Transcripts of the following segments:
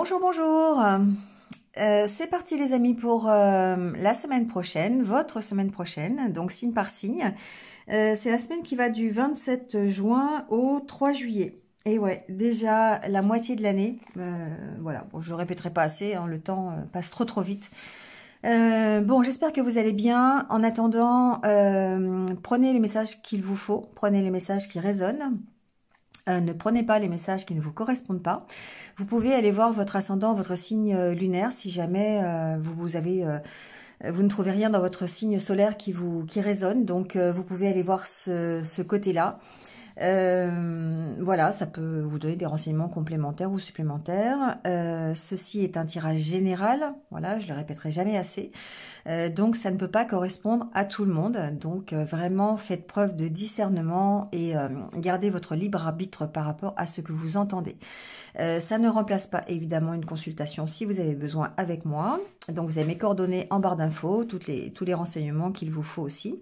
Bonjour, bonjour. C'est parti les amis pour la semaine prochaine, votre semaine prochaine, donc signe par signe. C'est la semaine qui va du 27 juin au 3 juillet. Et ouais, déjà la moitié de l'année. Voilà, bon, je ne répéterai pas assez, hein, le temps passe trop vite. Bon, j'espère que vous allez bien. En attendant, prenez les messages qu'il vous faut, prenez les messages qui résonnent. Ne prenez pas les messages qui ne vous correspondent pas. Vous pouvez aller voir votre ascendant, votre signe lunaire, si jamais vous ne trouvez rien dans votre signe solaire qui résonne. Donc, vous pouvez aller voir ce côté-là. Voilà, ça peut vous donner des renseignements complémentaires ou supplémentaires. Ceci est un tirage général. Voilà, je le répéterai jamais assez. Donc, ça ne peut pas correspondre à tout le monde. Donc, vraiment, faites preuve de discernement et gardez votre libre arbitre par rapport à ce que vous entendez. Ça ne remplace pas, évidemment, une consultation si vous avez besoin avec moi. Donc, vous avez mes coordonnées en barre d'infos, tous les renseignements qu'il vous faut aussi.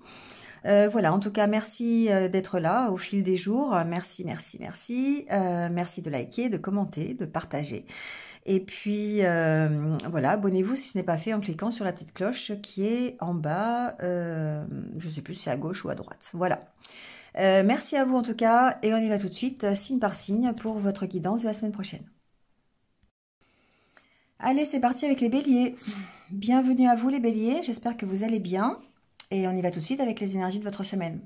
Voilà, en tout cas, merci d'être là au fil des jours. Merci, merci, merci. Merci de liker, de commenter, de partager. Et puis, voilà, abonnez-vous si ce n'est pas fait en cliquant sur la petite cloche qui est en bas. Je ne sais plus si c'est à gauche ou à droite. Voilà. Merci à vous en tout cas. Et on y va tout de suite, signe par signe, pour votre guidance de la semaine prochaine. Allez, c'est parti avec les béliers. Bienvenue à vous les béliers. J'espère que vous allez bien. Et on y va tout de suite avec les énergies de votre semaine.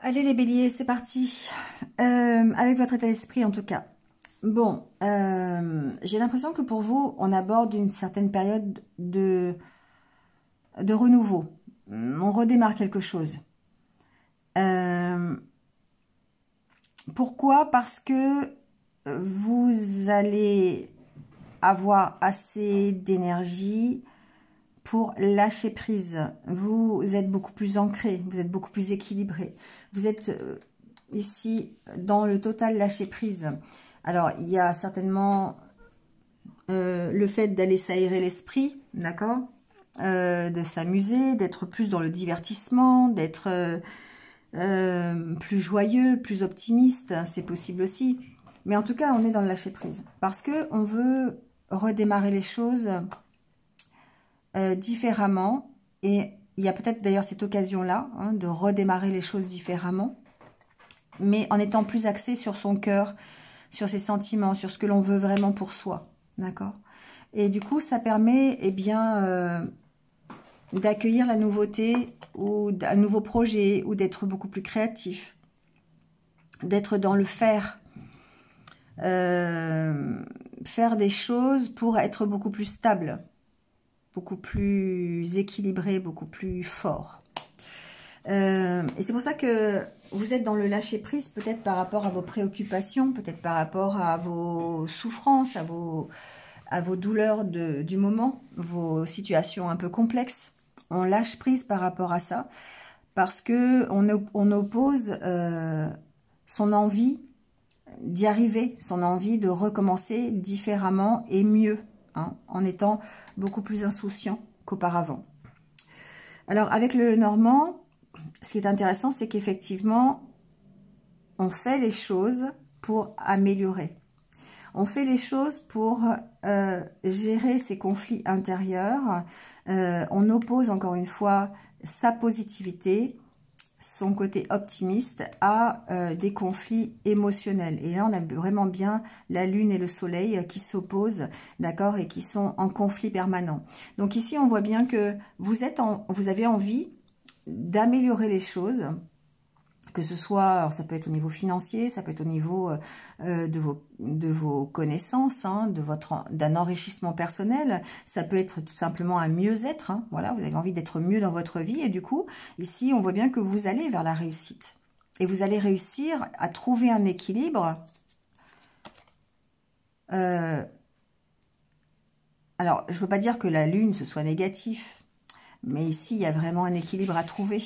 Allez les béliers, c'est parti. Avec votre état d'esprit en tout cas. Bon, j'ai l'impression que pour vous, on aborde une certaine période de renouveau. On redémarre quelque chose. Pourquoi? Parce que vous allez avoir assez d'énergie pour lâcher prise. Vous êtes beaucoup plus ancré, vous êtes beaucoup plus équilibré. Vous êtes ici dans le total lâcher prise. Alors, il y a certainement le fait d'aller s'aérer l'esprit, d'accord, de s'amuser, d'être plus dans le divertissement, d'être plus joyeux, plus optimiste, c'est possible aussi. Mais en tout cas, on est dans le lâcher prise parce que on veut redémarrer les choses différemment, et il y a peut-être d'ailleurs cette occasion-là hein, de redémarrer les choses différemment, mais en étant plus axé sur son cœur, sur ses sentiments, sur ce que l'on veut vraiment pour soi, d'accord? Et du coup, ça permet eh bien d'accueillir la nouveauté ou un nouveau projet, ou d'être beaucoup plus créatif, d'être dans le faire. Faire des choses pour être beaucoup plus stable, beaucoup plus équilibré, beaucoup plus fort. Et c'est pour ça que vous êtes dans le lâcher prise, peut-être par rapport à vos préoccupations, peut-être par rapport à vos souffrances, à vos douleurs du moment, vos situations un peu complexes. On lâche prise par rapport à ça, parce que on oppose son envie d'y arriver, son envie de recommencer différemment et mieux, hein, en étant beaucoup plus insouciant qu'auparavant. Alors, avec le Normand, ce qui est intéressant, c'est qu'effectivement, on fait les choses pour améliorer. On fait les choses pour gérer ces conflits intérieurs. On oppose, encore une fois, sa positivité, son côté optimiste à des conflits émotionnels. Et là, on a vraiment bien la Lune et le Soleil qui s'opposent, d'accord, et qui sont en conflit permanent. Donc ici, on voit bien que vous avez envie d'améliorer les choses, Que ce soit, alors ça peut être au niveau financier, ça peut être au niveau de vos connaissances, hein, d'un enrichissement personnel, ça peut être tout simplement un mieux-être, hein, voilà, vous avez envie d'être mieux dans votre vie, et du coup, ici, on voit bien que vous allez vers la réussite. Et vous allez réussir à trouver un équilibre. Alors, je ne veux pas dire que la lune, ce soit négatif, mais ici, il y a vraiment un équilibre à trouver.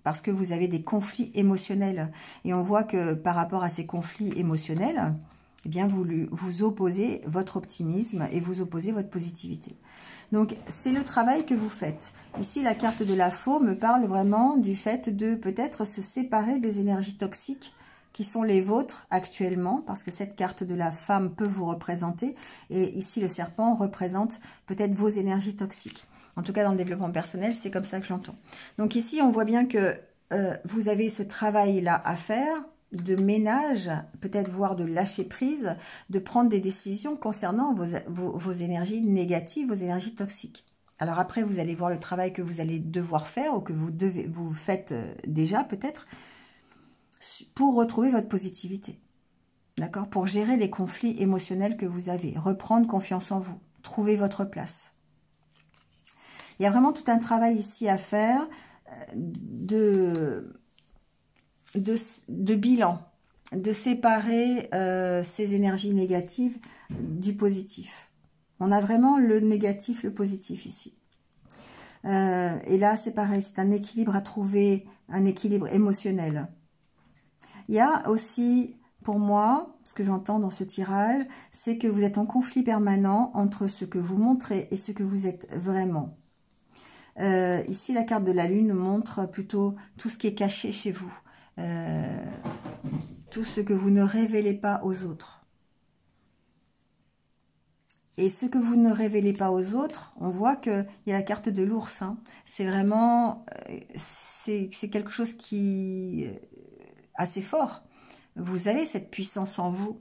Parce que vous avez des conflits émotionnels. Et on voit que par rapport à ces conflits émotionnels, eh bien vous opposez votre optimisme et vous opposez votre positivité. Donc, c'est le travail que vous faites. Ici, la carte de la faux me parle vraiment du fait de peut-être se séparer des énergies toxiques qui sont les vôtres actuellement, parce que cette carte de la femme peut vous représenter. Et ici, le serpent représente peut-être vos énergies toxiques. En tout cas, dans le développement personnel, c'est comme ça que je l'entends. Donc ici, on voit bien que vous avez ce travail-là à faire, de ménage, peut-être voire de lâcher prise, de prendre des décisions concernant vos énergies négatives, vos énergies toxiques. Alors après, vous allez voir le travail que vous allez devoir faire ou que vous faites déjà peut-être pour retrouver votre positivité. D'accord? Pour gérer les conflits émotionnels que vous avez, reprendre confiance en vous, trouver votre place. Il y a vraiment tout un travail ici à faire de bilan, de séparer ces énergies négatives du positif. On a vraiment le négatif, le positif ici. Et là, c'est pareil, c'est un équilibre à trouver, un équilibre émotionnel. Il y a aussi, pour moi, ce que j'entends dans ce tirage, c'est que vous êtes en conflit permanent entre ce que vous montrez et ce que vous êtes vraiment. Ici, la carte de la lune montre plutôt tout ce qui est caché chez vous. Tout ce que vous ne révélez pas aux autres. Et ce que vous ne révélez pas aux autres, on voit qu'il y a la carte de l'ours. Hein. C'est vraiment... c'est quelque chose qui est assez fort. Vous avez cette puissance en vous,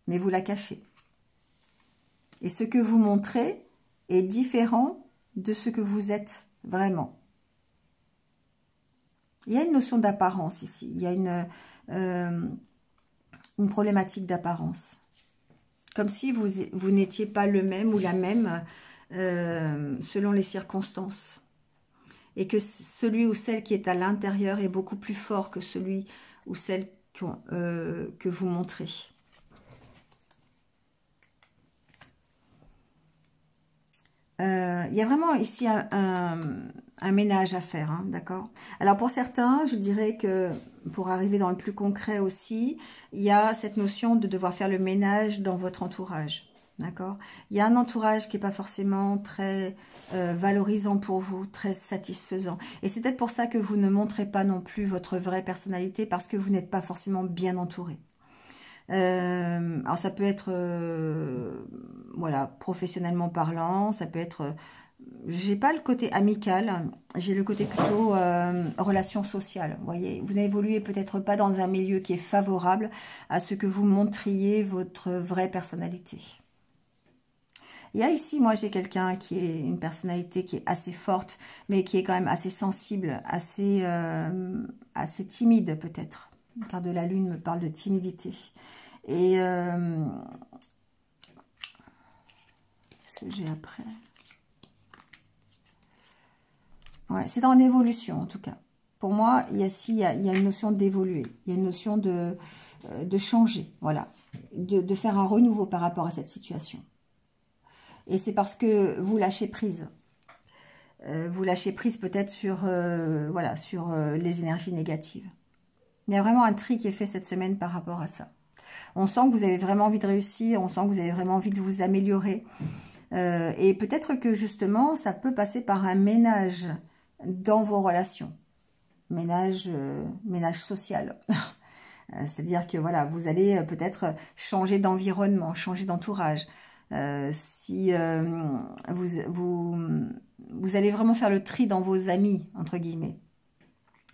mais vous la cachez. Et ce que vous montrez est différent de ce que vous êtes vraiment. Il y a une notion d'apparence ici. Il y a une problématique d'apparence. Comme si vous n'étiez pas le même ou la même selon les circonstances. Et que celui ou celle qui est à l'intérieur est beaucoup plus fort que celui ou celle que vous montrez. Il y a vraiment ici un ménage à faire, hein, d'accord? Alors pour certains, je dirais que pour arriver dans le plus concret aussi, il y a cette notion de devoir faire le ménage dans votre entourage, d'accord? Il y a un entourage qui n'est pas forcément très valorisant pour vous, très satisfaisant. Et c'est peut-être pour ça que vous ne montrez pas non plus votre vraie personnalité, parce que vous n'êtes pas forcément bien entouré. Alors ça peut être voilà, professionnellement parlant, ça peut être j'ai pas le côté amical, j'ai le côté plutôt relation sociale. Vous voyez, vous n'évoluez peut-être pas dans un milieu qui est favorable à ce que vous montriez votre vraie personnalité. Il y a ici, moi j'ai quelqu'un qui est une personnalité qui est assez forte, mais qui est quand même assez sensible, assez timide peut-être. La carte de la lune me parle de timidité. Et qu'est-ce que j'ai après? Ouais, c'est en évolution en tout cas. Pour moi, il y a une notion d'évoluer. Il y a une notion de changer, voilà. De faire un renouveau par rapport à cette situation. Et c'est parce que vous lâchez prise. Vous lâchez prise peut-être sur, voilà, sur les énergies négatives. Il y a vraiment un tri qui est fait cette semaine par rapport à ça. On sent que vous avez vraiment envie de réussir, on sent que vous avez vraiment envie de vous améliorer. Et peut-être que justement, ça peut passer par un ménage dans vos relations. Ménage social. C'est-à-dire que voilà, vous allez peut-être changer d'environnement, changer d'entourage. Si vous allez vraiment faire le tri dans vos amis, entre guillemets,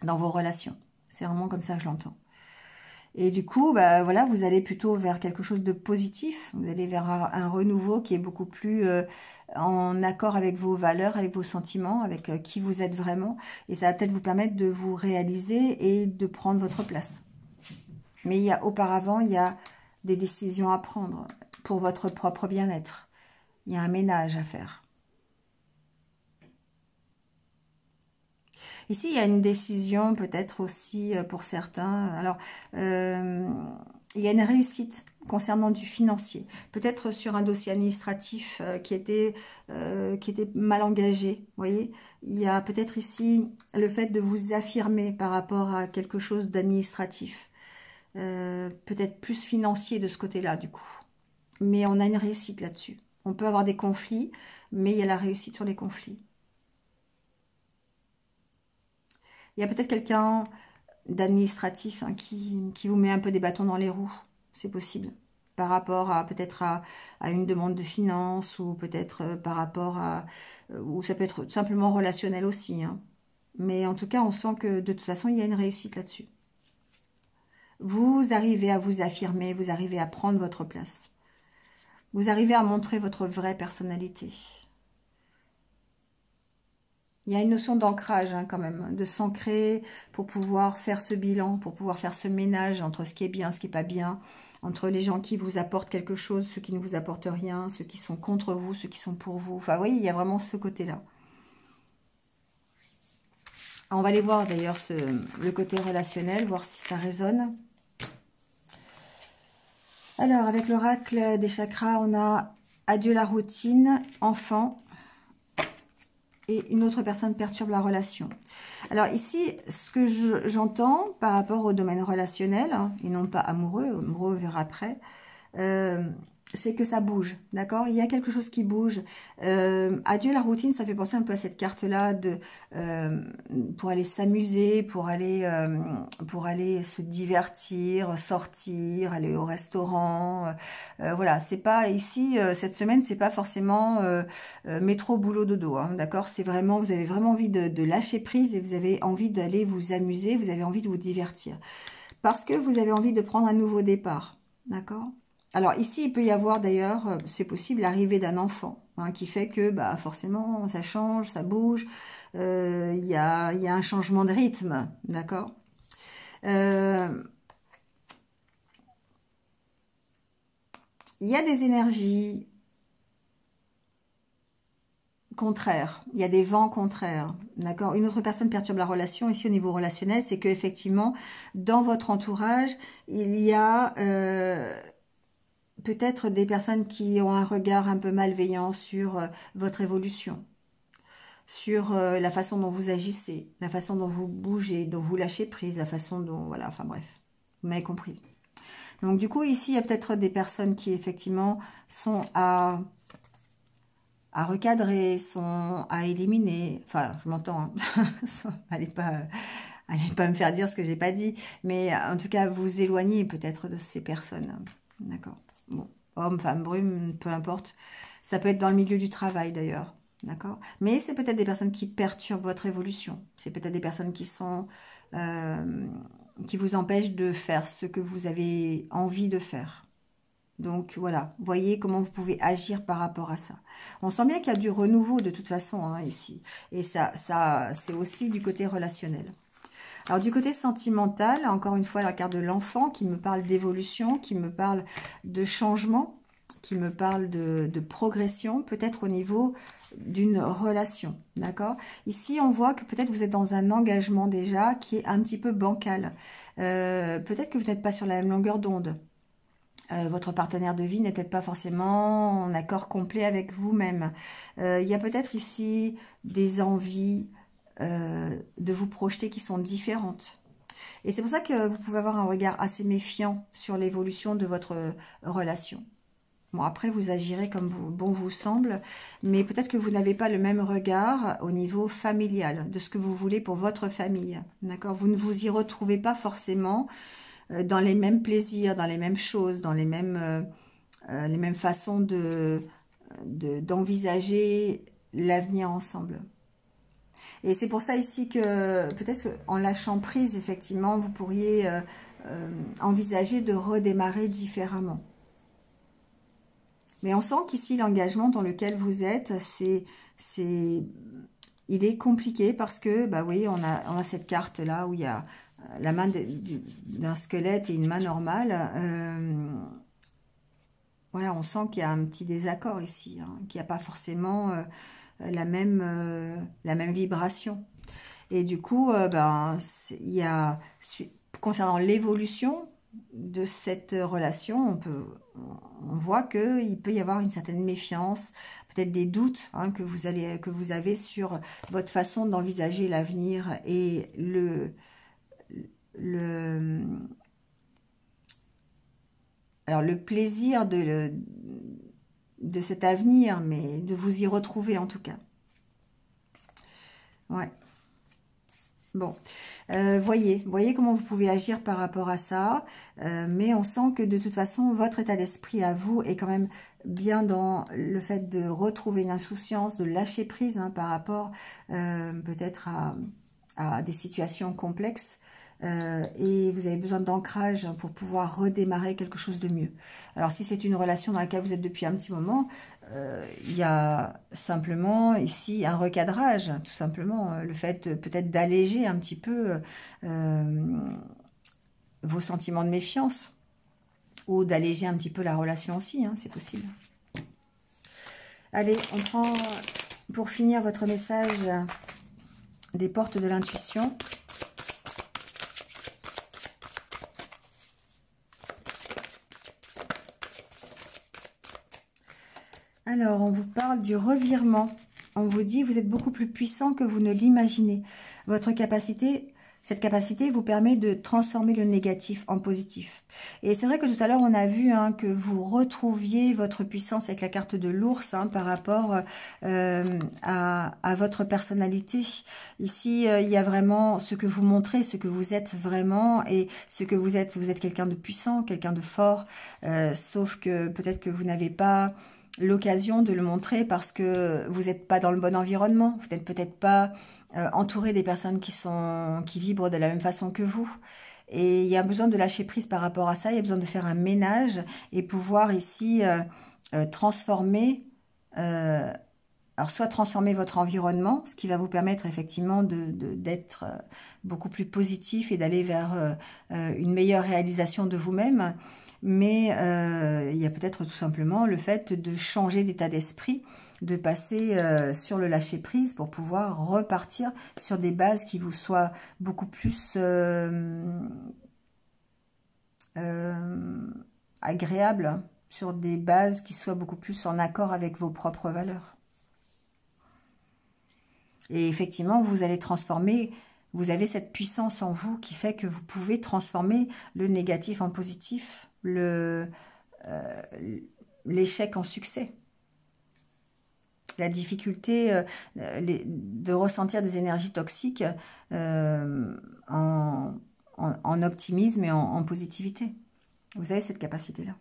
dans vos relations. C'est vraiment comme ça que je l'entends. Et du coup, bah, voilà, vous allez plutôt vers quelque chose de positif. Vous allez vers un renouveau qui est beaucoup plus en accord avec vos valeurs, avec vos sentiments, avec qui vous êtes vraiment. Et ça va peut-être vous permettre de vous réaliser et de prendre votre place. Mais auparavant, il y a des décisions à prendre pour votre propre bien-être. Il y a un ménage à faire. Ici, il y a une décision peut-être aussi pour certains. Alors, il y a une réussite concernant du financier. Peut-être sur un dossier administratif qui était mal engagé. Vous voyez, il y a peut-être ici le fait de vous affirmer par rapport à quelque chose d'administratif. Peut-être plus financier de ce côté-là, du coup. Mais on a une réussite là-dessus. On peut avoir des conflits, mais il y a la réussite sur les conflits. Il y a peut-être quelqu'un d'administratif qui vous met un peu des bâtons dans les roues. C'est possible. Par rapport à peut-être à une demande de finances ou peut-être par rapport à... ou ça peut être simplement relationnel aussi. Hein. Mais en tout cas, on sent que de toute façon, il y a une réussite là-dessus. Vous arrivez à vous affirmer, vous arrivez à prendre votre place. Vous arrivez à montrer votre vraie personnalité. Il y a une notion d'ancrage hein, quand même, de s'ancrer pour pouvoir faire ce bilan, pour pouvoir faire ce ménage entre ce qui est bien, ce qui n'est pas bien, entre les gens qui vous apportent quelque chose, ceux qui ne vous apportent rien, ceux qui sont contre vous, ceux qui sont pour vous. Enfin, vous voyez, il y a vraiment ce côté-là. On va aller voir d'ailleurs le côté relationnel, voir si ça résonne. Alors, avec l'oracle des chakras, on a adieu la routine, enfant. Et une autre personne perturbe la relation. Alors ici, ce que j'entends par rapport au domaine relationnel, hein, et non pas amoureux, on verra après, c'est que ça bouge, d'accord? Il y a quelque chose qui bouge. Adieu la routine, ça fait penser un peu à cette carte-là pour aller s'amuser, pour aller se divertir, sortir, aller au restaurant. Voilà, c'est pas ici, cette semaine, c'est pas forcément métro, boulot, dodo, hein, d'accord? C'est vraiment, vous avez vraiment envie de lâcher prise et vous avez envie d'aller vous amuser, vous avez envie de vous divertir. Parce que vous avez envie de prendre un nouveau départ, d'accord? Alors ici, il peut y avoir d'ailleurs, c'est possible, l'arrivée d'un enfant, hein, qui fait que bah, forcément, ça change, ça bouge, il y a un changement de rythme, d'accord? Il y a des énergies contraires, il y a des vents contraires, d'accord? Une autre personne perturbe la relation, ici au niveau relationnel, c'est que effectivement, dans votre entourage, il y a... peut-être des personnes qui ont un regard un peu malveillant sur votre évolution, sur la façon dont vous agissez, la façon dont vous bougez, dont vous lâchez prise, la façon dont... Voilà, enfin bref, vous m'avez compris. Donc du coup, ici, il y a peut-être des personnes qui, effectivement, sont à recadrer, sont à éliminer. Enfin, je m'entends, hein. Allez pas me faire dire ce que j'ai pas dit. Mais en tout cas, vous éloignez peut-être de ces personnes. D'accord. Bon, homme, femme, brume, peu importe. Ça peut être dans le milieu du travail d'ailleurs, d'accord? Mais c'est peut-être des personnes qui perturbent votre évolution. C'est peut-être des personnes qui sont... qui vous empêchent de faire ce que vous avez envie de faire. Donc voilà, voyez comment vous pouvez agir par rapport à ça. On sent bien qu'il y a du renouveau de toute façon hein, ici. Et ça c'est aussi du côté relationnel. Alors du côté sentimental, encore une fois la carte de l'enfant qui me parle d'évolution, qui me parle de changement, qui me parle de progression, peut-être au niveau d'une relation, d'accord? Ici on voit que peut-être vous êtes dans un engagement déjà qui est un petit peu bancal. Peut-être que vous n'êtes pas sur la même longueur d'onde. Votre partenaire de vie n'est peut-être pas forcément en accord complet avec vous-même. Il y a peut-être ici des envies de vous projeter qui sont différentes. Et c'est pour ça que vous pouvez avoir un regard assez méfiant sur l'évolution de votre relation. Bon, après, vous agirez comme bon vous semble, mais peut-être que vous n'avez pas le même regard au niveau familial, de ce que vous voulez pour votre famille. D'accord? Vous ne vous y retrouvez pas forcément dans les mêmes plaisirs, dans les mêmes choses, dans les mêmes façons d'envisager l'avenir ensemble. Et c'est pour ça ici que peut-être en lâchant prise, effectivement, vous pourriez envisager de redémarrer différemment. Mais on sent qu'ici, l'engagement dans lequel vous êtes, il est compliqué parce que, bah oui, on a cette carte-là où il y a la main d'un squelette et une main normale. Voilà, on sent qu'il y a un petit désaccord ici, hein, qu'il n'y a pas forcément la même vibration. Et du coup, il y a, concernant l'évolution de cette relation, on voit qu'il peut y avoir une certaine méfiance, peut-être des doutes, hein, que vous avez sur votre façon d'envisager l'avenir et alors le plaisir de cet avenir, mais de vous y retrouver en tout cas. Ouais. Bon, voyez comment vous pouvez agir par rapport à ça, mais on sent que de toute façon, votre état d'esprit à vous est quand même bien dans le fait de retrouver une insouciance, de lâcher prise, hein, par rapport peut-être à des situations complexes. Et vous avez besoin d'ancrage pour pouvoir redémarrer quelque chose de mieux. Alors si c'est une relation dans laquelle vous êtes depuis un petit moment, il y a simplement ici un recadrage, tout simplement, le fait peut-être d'alléger un petit peu vos sentiments de méfiance, ou d'alléger un petit peu la relation aussi, hein, c'est possible. Allez, on prend pour finir votre message des portes de l'intuition. Alors, on vous parle du revirement. On vous dit, vous êtes beaucoup plus puissant que vous ne l'imaginez. Cette capacité vous permet de transformer le négatif en positif. Et c'est vrai que tout à l'heure, on a vu, hein, que vous retrouviez votre puissance avec la carte de l'ours, hein, par rapport à votre personnalité. Ici, il y a vraiment ce que vous montrez, ce que vous êtes vraiment, et ce que vous êtes. Vous êtes quelqu'un de puissant, quelqu'un de fort, sauf que peut-être que vous n'avez pas l'occasion de le montrer parce que vous n'êtes pas dans le bon environnement, vous n'êtes peut-être pas entouré des personnes qui vibrent de la même façon que vous. Et il y a besoin de lâcher prise par rapport à ça, il y a besoin de faire un ménage et pouvoir ici transformer, alors soit transformer votre environnement, ce qui va vous permettre effectivement d'être beaucoup plus positif et d'aller vers une meilleure réalisation de vous-même. Mais il y a peut-être tout simplement le fait de changer d'état d'esprit, de passer sur le lâcher-prise pour pouvoir repartir sur des bases qui vous soient beaucoup plus agréables, sur des bases qui soient beaucoup plus en accord avec vos propres valeurs. Et effectivement, vous allez transformer, vous avez cette puissance en vous qui fait que vous pouvez transformer le négatif en positif, l'échec en succès, la difficulté de ressentir des énergies toxiques en optimisme et en positivité. Vous avez cette capacité-là.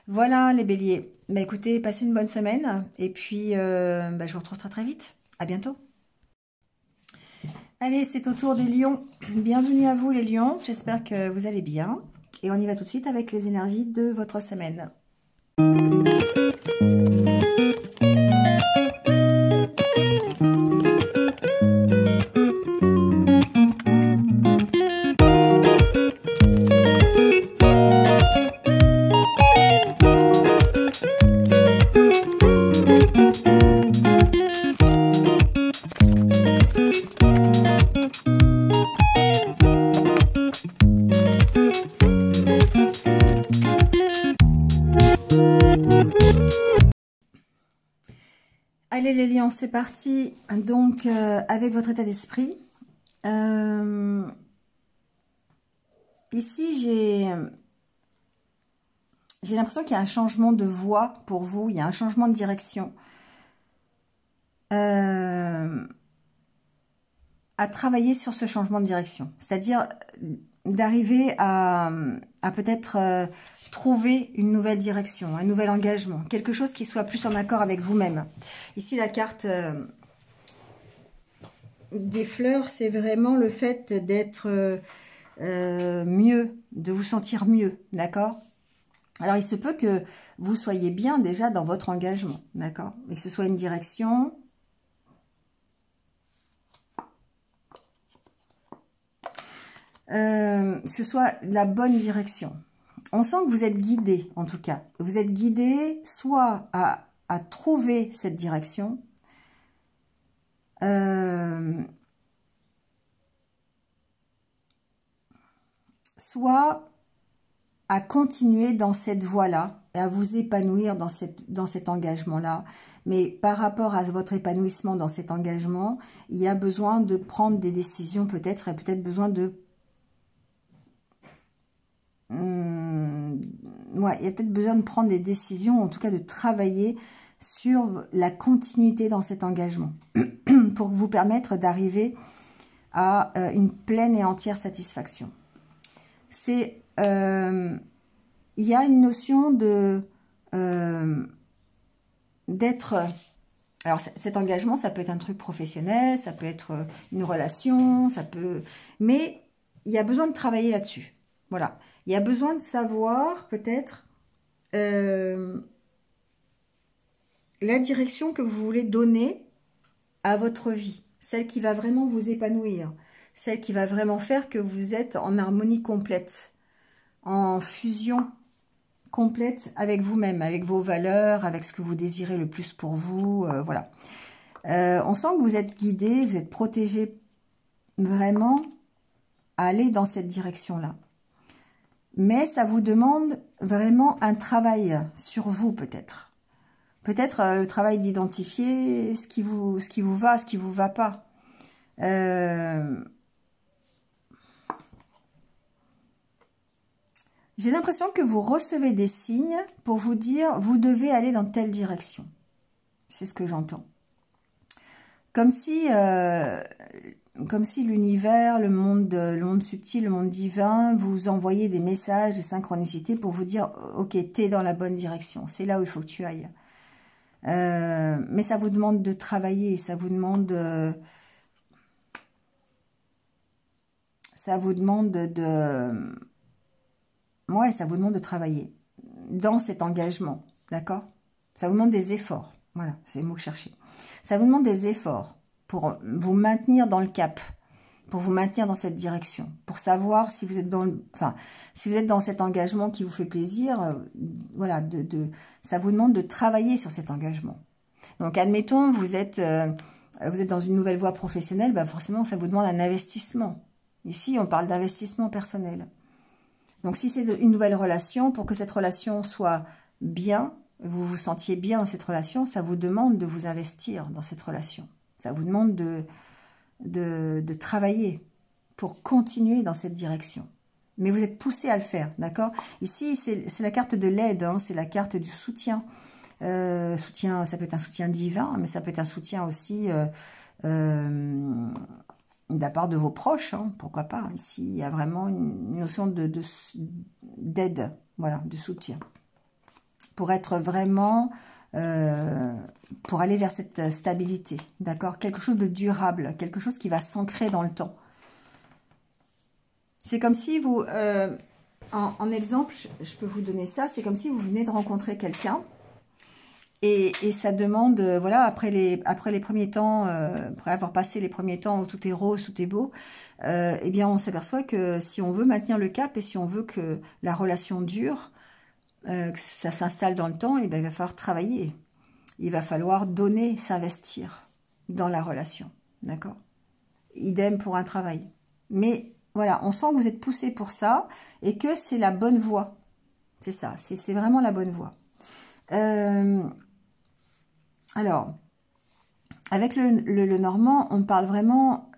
Voilà les béliers. Bah, écoutez, passez une bonne semaine et puis je vous retrouve très très vite. À bientôt. Allez, c'est au tour des lions. Bienvenue à vous les lions. J'espère que vous allez bien. Et on y va tout de suite avec les énergies de votre semaine. Allez les lions, c'est parti. Donc, avec votre état d'esprit. Ici, j'ai l'impression qu'il y a un changement de voie pour vous. Il y a un changement de direction. À travailler sur ce changement de direction. C'est-à-dire d'arriver à peut-être... trouver une nouvelle direction, un nouvel engagement, quelque chose qui soit plus en accord avec vous-même. Ici, la carte des fleurs, c'est vraiment le fait d'être mieux, de vous sentir mieux, d'accord? Alors, il se peut que vous soyez bien déjà dans votre engagement, d'accord? Et que ce soit une direction... que ce soit la bonne direction. On sent que vous êtes guidé, en tout cas. Vous êtes guidé soit à trouver cette direction, soit à continuer dans cette voie-là et à vous épanouir dans cet engagement-là. Mais par rapport à votre épanouissement dans cet engagement, il y a besoin de prendre des décisions peut-être, et peut-être besoin de... ouais, il y a peut-être besoin de prendre des décisions, en tout cas de travailler sur la continuité dans cet engagement pour vous permettre d'arriver à une pleine et entière satisfaction. C'est... il y a une notion de d'être... Alors, cet engagement, ça peut être un truc professionnel, ça peut être une relation, ça peut... Mais il y a besoin de travailler là-dessus. Voilà. Il y a besoin de savoir, peut-être, la direction que vous voulez donner à votre vie. Celle qui va vraiment vous épanouir. Celle qui va vraiment faire que vous êtes en harmonie complète. En fusion complète avec vous-même, avec vos valeurs, avec ce que vous désirez le plus pour vous, voilà. On sent que vous êtes guidé, vous êtes protégé vraiment à aller dans cette direction-là. Mais ça vous demande vraiment un travail sur vous, peut-être. Peut-être le travail d'identifier ce qui vous va, ce qui vous va pas. J'ai l'impression que vous recevez des signes pour vous dire, vous devez aller dans telle direction. C'est ce que j'entends. Comme si l'univers, le monde subtil, le monde divin, vous envoyait des messages, des synchronicités pour vous dire, ok, t'es dans la bonne direction, c'est là où il faut que tu ailles. Mais ça vous demande de travailler, ça vous demande de ouais, ça vous demande de travailler dans cet engagement, d'accord? Ça vous demande des efforts, voilà, c'est le mot que je cherchais. Ça vous demande des efforts pour vous maintenir dans le cap, pour vous maintenir dans cette direction, pour savoir si vous êtes si vous êtes dans cet engagement qui vous fait plaisir, voilà, ça vous demande de travailler sur cet engagement. Donc, admettons, vous êtes dans une nouvelle voie professionnelle, bah forcément, ça vous demande un investissement. Ici, on parle d'investissement personnel. Donc, si c'est une nouvelle relation, pour que cette relation soit bien, vous vous sentiez bien dans cette relation, ça vous demande de vous investir dans cette relation. Ça vous demande de travailler pour continuer dans cette direction. Mais vous êtes poussé à le faire, d'accord? Ici, c'est la carte de l'aide, hein, c'est la carte du soutien. Soutien, ça peut être un soutien divin, mais ça peut être un soutien aussi de la part de vos proches, hein, pourquoi pas. Ici, il y a vraiment une notion d'aide, voilà, de soutien. Pour être vraiment, pour aller vers cette stabilité, d'accord? Quelque chose de durable, quelque chose qui va s'ancrer dans le temps. C'est comme si vous, en exemple, je peux vous donner ça, c'est comme si vous venez de rencontrer quelqu'un, et ça demande, voilà, après les premiers temps, après avoir passé les premiers temps où tout est rose, tout est beau, eh bien, on s'aperçoit que si on veut maintenir le cap et si on veut que la relation dure, que ça s'installe dans le temps, eh bien, il va falloir travailler. Il va falloir donner, s'investir dans la relation, d'accord? Idem pour un travail. Mais voilà, on sent que vous êtes poussé pour ça et que c'est la bonne voie. C'est ça, c'est vraiment la bonne voie. Alors, avec le normand, on parle vraiment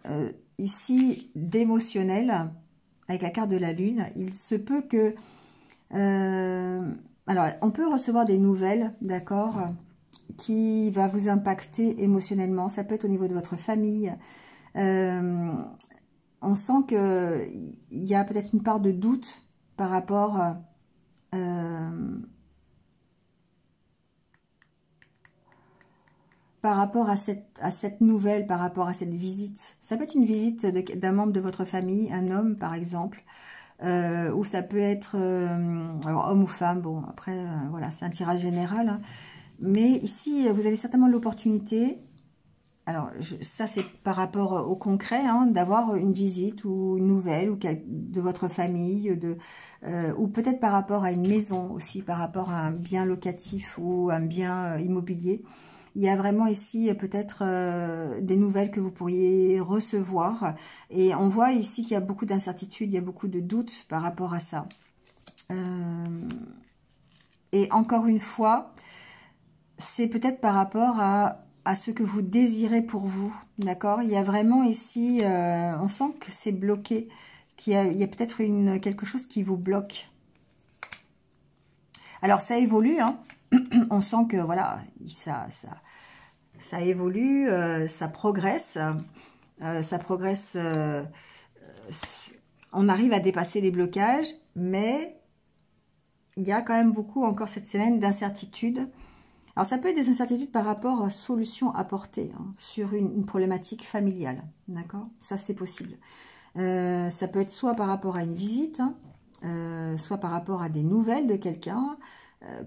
ici d'émotionnel, avec la carte de la lune. Il se peut que... alors, on peut recevoir des nouvelles, d'accord, qui va vous impacter émotionnellement. Ça peut être au niveau de votre famille. On sent qu'il y a peut-être une part de doute par rapport... par rapport à cette nouvelle, par rapport à cette visite. Ça peut être une visite d'un membre de votre famille, un homme par exemple, ou ça peut être alors, homme ou femme, bon après voilà, c'est un tirage général, hein. Mais ici vous avez certainement l'opportunité, alors ça c'est par rapport au concret, hein, d'avoir une visite ou une nouvelle ou de votre famille, ou peut-être par rapport à une maison aussi, par rapport à un bien locatif ou un bien immobilier. Il y a vraiment ici peut-être des nouvelles que vous pourriez recevoir. Et on voit ici qu'il y a beaucoup d'incertitudes, il y a beaucoup de doutes par rapport à ça. Et encore une fois, c'est peut-être par rapport à ce que vous désirez pour vous. D'accord? Il y a vraiment ici, on sent que c'est bloqué, qu'il y a peut-être quelque chose qui vous bloque. Alors ça évolue, hein. On sent que voilà, ça évolue, ça progresse, on arrive à dépasser les blocages, mais il y a quand même beaucoup encore cette semaine d'incertitudes. Alors ça peut être des incertitudes par rapport aux solutions apportées, hein, sur une problématique familiale, d'accord? Ça c'est possible. Ça peut être soit par rapport à une visite, hein, soit par rapport à des nouvelles de quelqu'un,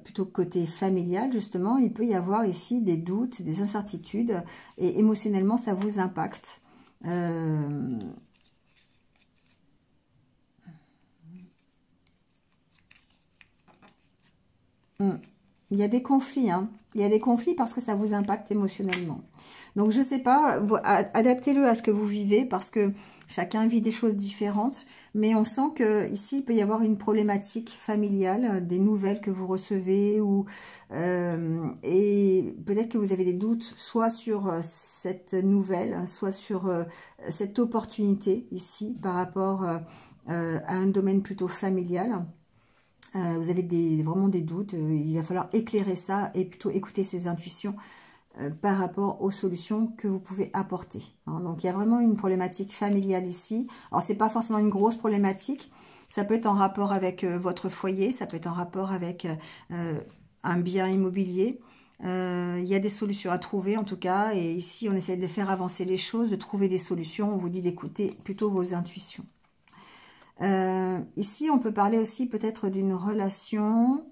plutôt que côté familial, justement. Il peut y avoir ici des doutes, des incertitudes, et émotionnellement, ça vous impacte. Il y a des conflits, hein. Il y a des conflits parce que ça vous impacte émotionnellement. Donc, je ne sais pas, adaptez-le à ce que vous vivez parce que chacun vit des choses différentes. Mais on sent que ici il peut y avoir une problématique familiale, des nouvelles que vous recevez, et peut-être que vous avez des doutes, soit sur cette nouvelle, soit sur cette opportunité ici, par rapport à un domaine plutôt familial. Vous avez vraiment des doutes, il va falloir éclairer ça et plutôt écouter ses intuitions par rapport aux solutions que vous pouvez apporter, hein. Donc, il y a vraiment une problématique familiale ici. Alors, c'est pas forcément une grosse problématique. Ça peut être en rapport avec votre foyer. Ça peut être en rapport avec un bien immobilier. Il y a des solutions à trouver, en tout cas. Et ici, on essaie de faire avancer les choses, de trouver des solutions. On vous dit d'écouter plutôt vos intuitions. Ici, on peut parler aussi peut-être d'une relation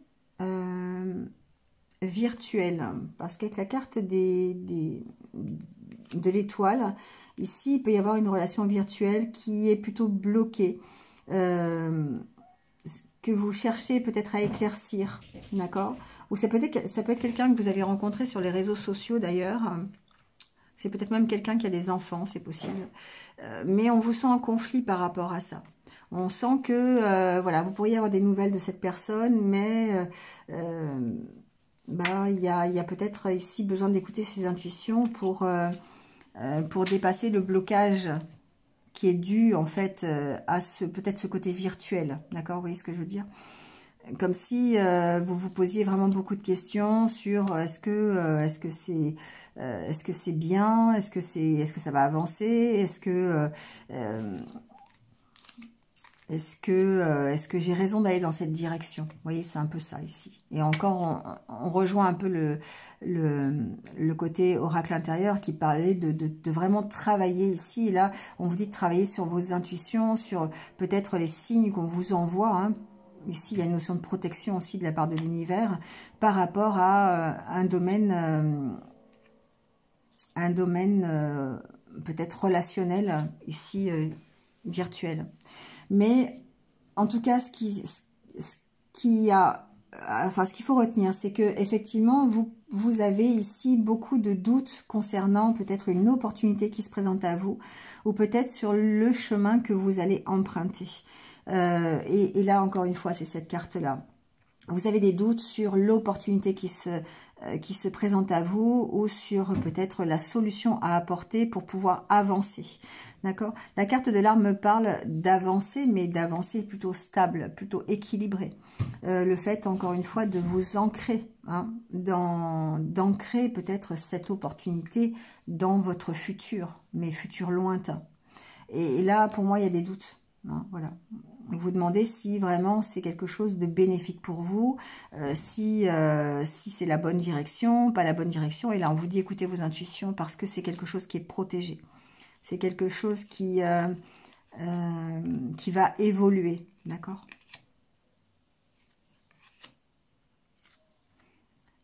virtuelle, parce qu'avec la carte de l'étoile, ici, il peut y avoir une relation virtuelle qui est plutôt bloquée, que vous cherchez peut-être à éclaircir, d'accord? Ou ça peut être quelqu'un que vous avez rencontré sur les réseaux sociaux d'ailleurs. C'est peut-être même quelqu'un qui a des enfants, c'est possible. Mais on vous sent en conflit par rapport à ça. On sent que voilà, vous pourriez avoir des nouvelles de cette personne, mais il y a peut-être ici besoin d'écouter ses intuitions pour dépasser le blocage qui est dû en fait à peut-être ce côté virtuel. D'accord, vous voyez ce que je veux dire? Comme si vous vous posiez vraiment beaucoup de questions sur est-ce que c'est bien, est-ce que ça va avancer, est-ce que j'ai raison d'aller dans cette direction? Vous voyez, c'est un peu ça ici. Et encore, on rejoint un peu le côté oracle intérieur qui parlait de vraiment travailler ici. Et là, on vous dit de travailler sur vos intuitions, sur peut-être les signes qu'on vous envoie, hein. Ici, il y a une notion de protection aussi de la part de l'univers par rapport à un domaine peut-être relationnel, ici virtuel. Mais en tout cas, ce qu'il faut retenir, c'est que effectivement, vous avez ici beaucoup de doutes concernant peut-être une opportunité qui se présente à vous, ou peut-être sur le chemin que vous allez emprunter. Et là, encore une fois, c'est cette carte-là. Vous avez des doutes sur l'opportunité qui se présente à vous, ou sur peut-être la solution à apporter pour pouvoir avancer. D'accord? La carte de l'arme me parle d'avancer, mais d'avancer plutôt stable, plutôt équilibré. Le fait, encore une fois, de vous ancrer, hein, d'ancrer peut-être cette opportunité dans votre futur, mais futur lointain. Et là, pour moi, il y a des doutes. Hein, voilà. Vous vous demandez si vraiment c'est quelque chose de bénéfique pour vous, si c'est la bonne direction, pas la bonne direction. Et là, on vous dit écoutez vos intuitions parce que c'est quelque chose qui est protégé. C'est quelque chose qui va évoluer, d'accord?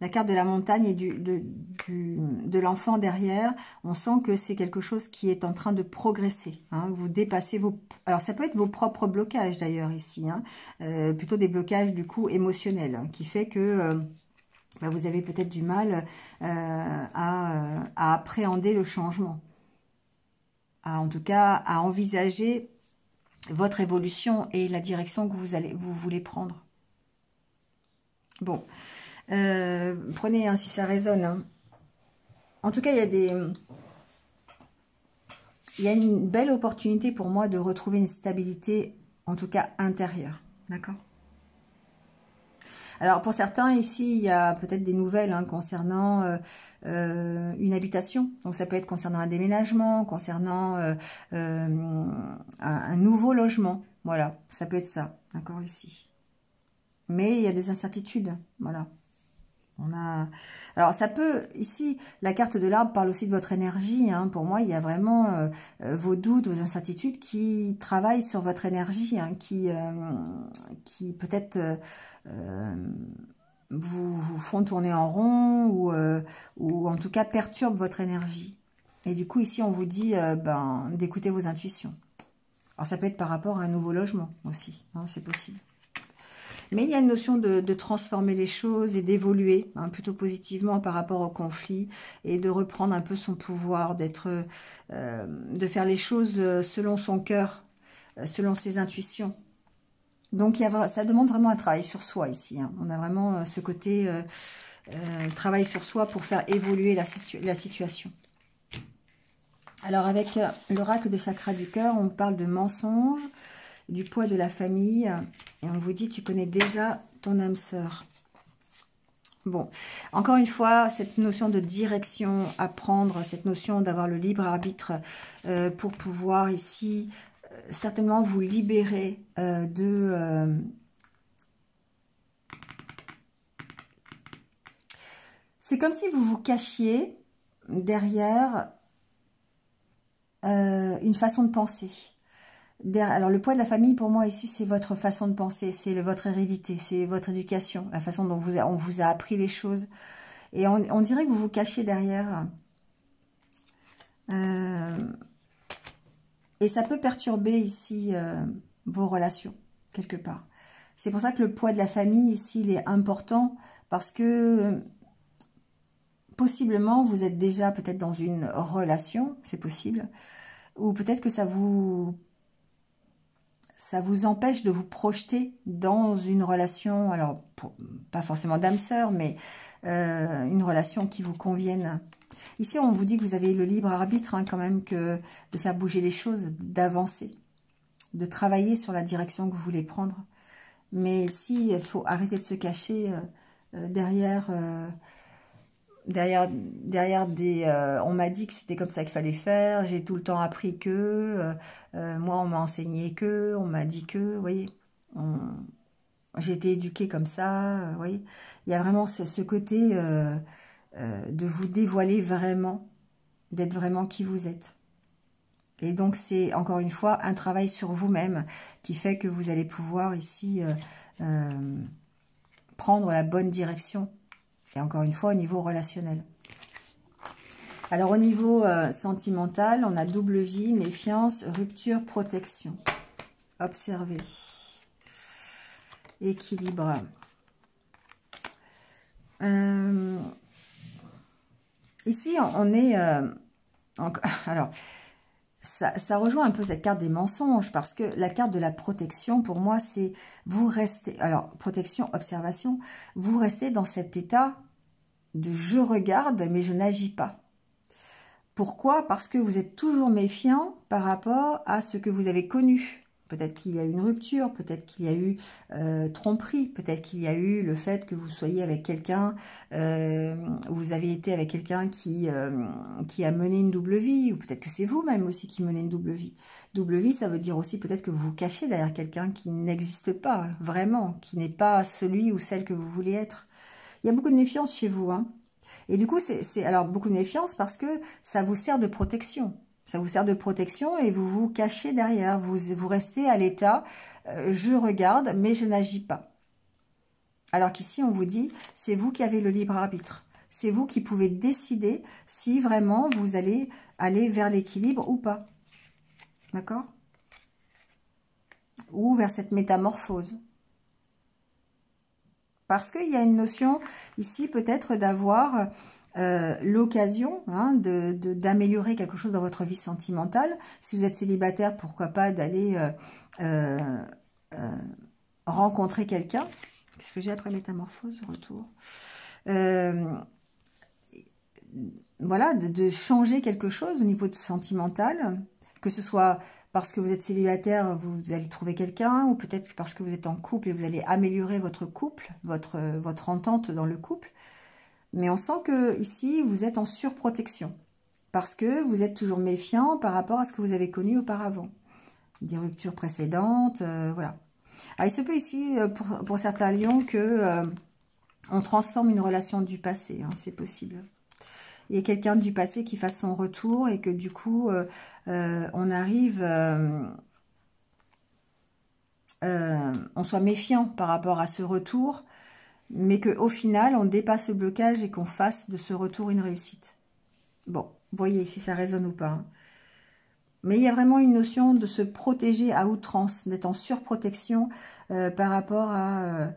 La carte de la montagne et de l'enfant derrière, on sent que c'est quelque chose qui est en train de progresser. Hein. Vous dépassez vos... Alors, ça peut être vos propres blocages d'ailleurs ici. Hein. Plutôt des blocages du coup émotionnels, hein, qui fait que vous avez peut-être du mal à appréhender le changement. En tout cas, à envisager votre évolution et la direction que vous voulez prendre. Bon. Prenez hein, si ça résonne. Hein. En tout cas, il y a une belle opportunité pour moi de retrouver une stabilité, en tout cas intérieure. D'accord? Alors, pour certains, ici, il y a peut-être des nouvelles hein, concernant une habitation. Donc, ça peut être concernant un déménagement, concernant un nouveau logement. Voilà, ça peut être ça. D'accord, ici. Mais il y a des incertitudes. Voilà. Alors, ça peut, ici, la carte de l'arbre parle aussi de votre énergie. Hein. Pour moi, il y a vraiment vos doutes, vos incertitudes qui travaillent sur votre énergie, hein, qui peut-être vous font tourner en rond ou en tout cas perturbent votre énergie. Et du coup, ici, on vous dit d'écouter vos intuitions. Alors, ça peut être par rapport à un nouveau logement aussi, hein, c'est possible. Mais il y a une notion de transformer les choses et d'évoluer hein, plutôt positivement par rapport au conflit et de reprendre un peu son pouvoir, de faire les choses selon son cœur, selon ses intuitions. Donc ça demande vraiment un travail sur soi ici. Hein. On a vraiment ce côté travail sur soi pour faire évoluer la situation. Alors avec l'oracle des chakras du cœur, on parle de mensonges, du poids de la famille, et on vous dit tu connais déjà ton âme sœur. Bon, encore une fois, cette notion de direction à prendre, cette notion d'avoir le libre arbitre pour pouvoir ici certainement vous libérer C'est comme si vous vous cachiez derrière une façon de penser. Alors, le poids de la famille, pour moi, ici, c'est votre façon de penser, c'est votre hérédité, c'est votre éducation, la façon dont on vous a appris les choses. Et on dirait que vous vous cachez derrière. Et ça peut perturber ici vos relations, quelque part. C'est pour ça que le poids de la famille, ici, il est important, parce que possiblement, vous êtes déjà peut-être dans une relation, c'est possible, ou peut-être que ça vous empêche de vous projeter dans une relation, alors pas forcément d'âme sœur, mais une relation qui vous convienne. Ici, on vous dit que vous avez le libre arbitre hein, quand même que de faire bouger les choses, d'avancer, de travailler sur la direction que vous voulez prendre. Mais si il faut arrêter de se cacher derrière des... on m'a dit que c'était comme ça qu'il fallait faire, j'ai tout le temps appris que, moi on m'a enseigné que, on m'a dit que, vous voyez, j'ai été éduquée comme ça, vous voyez. Il y a vraiment ce côté de vous dévoiler vraiment, d'être vraiment qui vous êtes. Et donc c'est encore une fois un travail sur vous-même qui fait que vous allez pouvoir ici prendre la bonne direction. Et encore une fois, au niveau relationnel. Alors, au niveau sentimental, on a double vie, méfiance, rupture, protection. Observez. Équilibre. Ici, on est... alors, ça rejoint un peu cette carte des mensonges, parce que la carte de la protection, pour moi, c'est vous restez... Alors, protection, observation, vous restez dans cet état de je regarde, mais je n'agis pas. Pourquoi? Parce que vous êtes toujours méfiant par rapport à ce que vous avez connu. Peut-être qu'il y a eu une rupture, peut-être qu'il y a eu tromperie, peut-être qu'il y a eu le fait que vous soyez avec quelqu'un, vous avez été avec quelqu'un qui a mené une double vie, ou peut-être que c'est vous-même aussi qui menez une double vie. Double vie, ça veut dire aussi peut-être que vous vous cachez derrière quelqu'un qui n'existe pas, vraiment, qui n'est pas celui ou celle que vous voulez être. Il y a beaucoup de méfiance chez vous, hein. Et du coup, c'est alors beaucoup de méfiance parce que ça vous sert de protection. Ça vous sert de protection et vous vous cachez derrière. Vous restez à l'état, je regarde, mais je n'agis pas. Alors qu'ici, on vous dit, c'est vous qui avez le libre arbitre. C'est vous qui pouvez décider si vraiment vous allez aller vers l'équilibre ou pas. D'accord? Ou vers cette métamorphose. Parce qu'il y a une notion ici peut-être d'avoir l'occasion d'améliorer quelque chose dans votre vie sentimentale. Si vous êtes célibataire, pourquoi pas d'aller rencontrer quelqu'un. Qu'est-ce que j'ai après métamorphose, retour voilà, de changer quelque chose au niveau sentimental, que ce soit parce que vous êtes célibataire, vous allez trouver quelqu'un, ou peut-être parce que vous êtes en couple et vous allez améliorer votre couple, votre entente dans le couple. Mais on sent que ici, vous êtes en surprotection, parce que vous êtes toujours méfiant par rapport à ce que vous avez connu auparavant. Des ruptures précédentes, voilà. Alors, il se peut ici, pour certains lions, que on transforme une relation du passé, hein, c'est possible. Il y a quelqu'un du passé qui fasse son retour et que du coup, on arrive, on soit méfiant par rapport à ce retour, mais qu'au final, on dépasse le blocage et qu'on fasse de ce retour une réussite. Bon, voyez si ça résonne ou pas. Hein. Mais il y a vraiment une notion de se protéger à outrance, d'être en surprotection par rapport à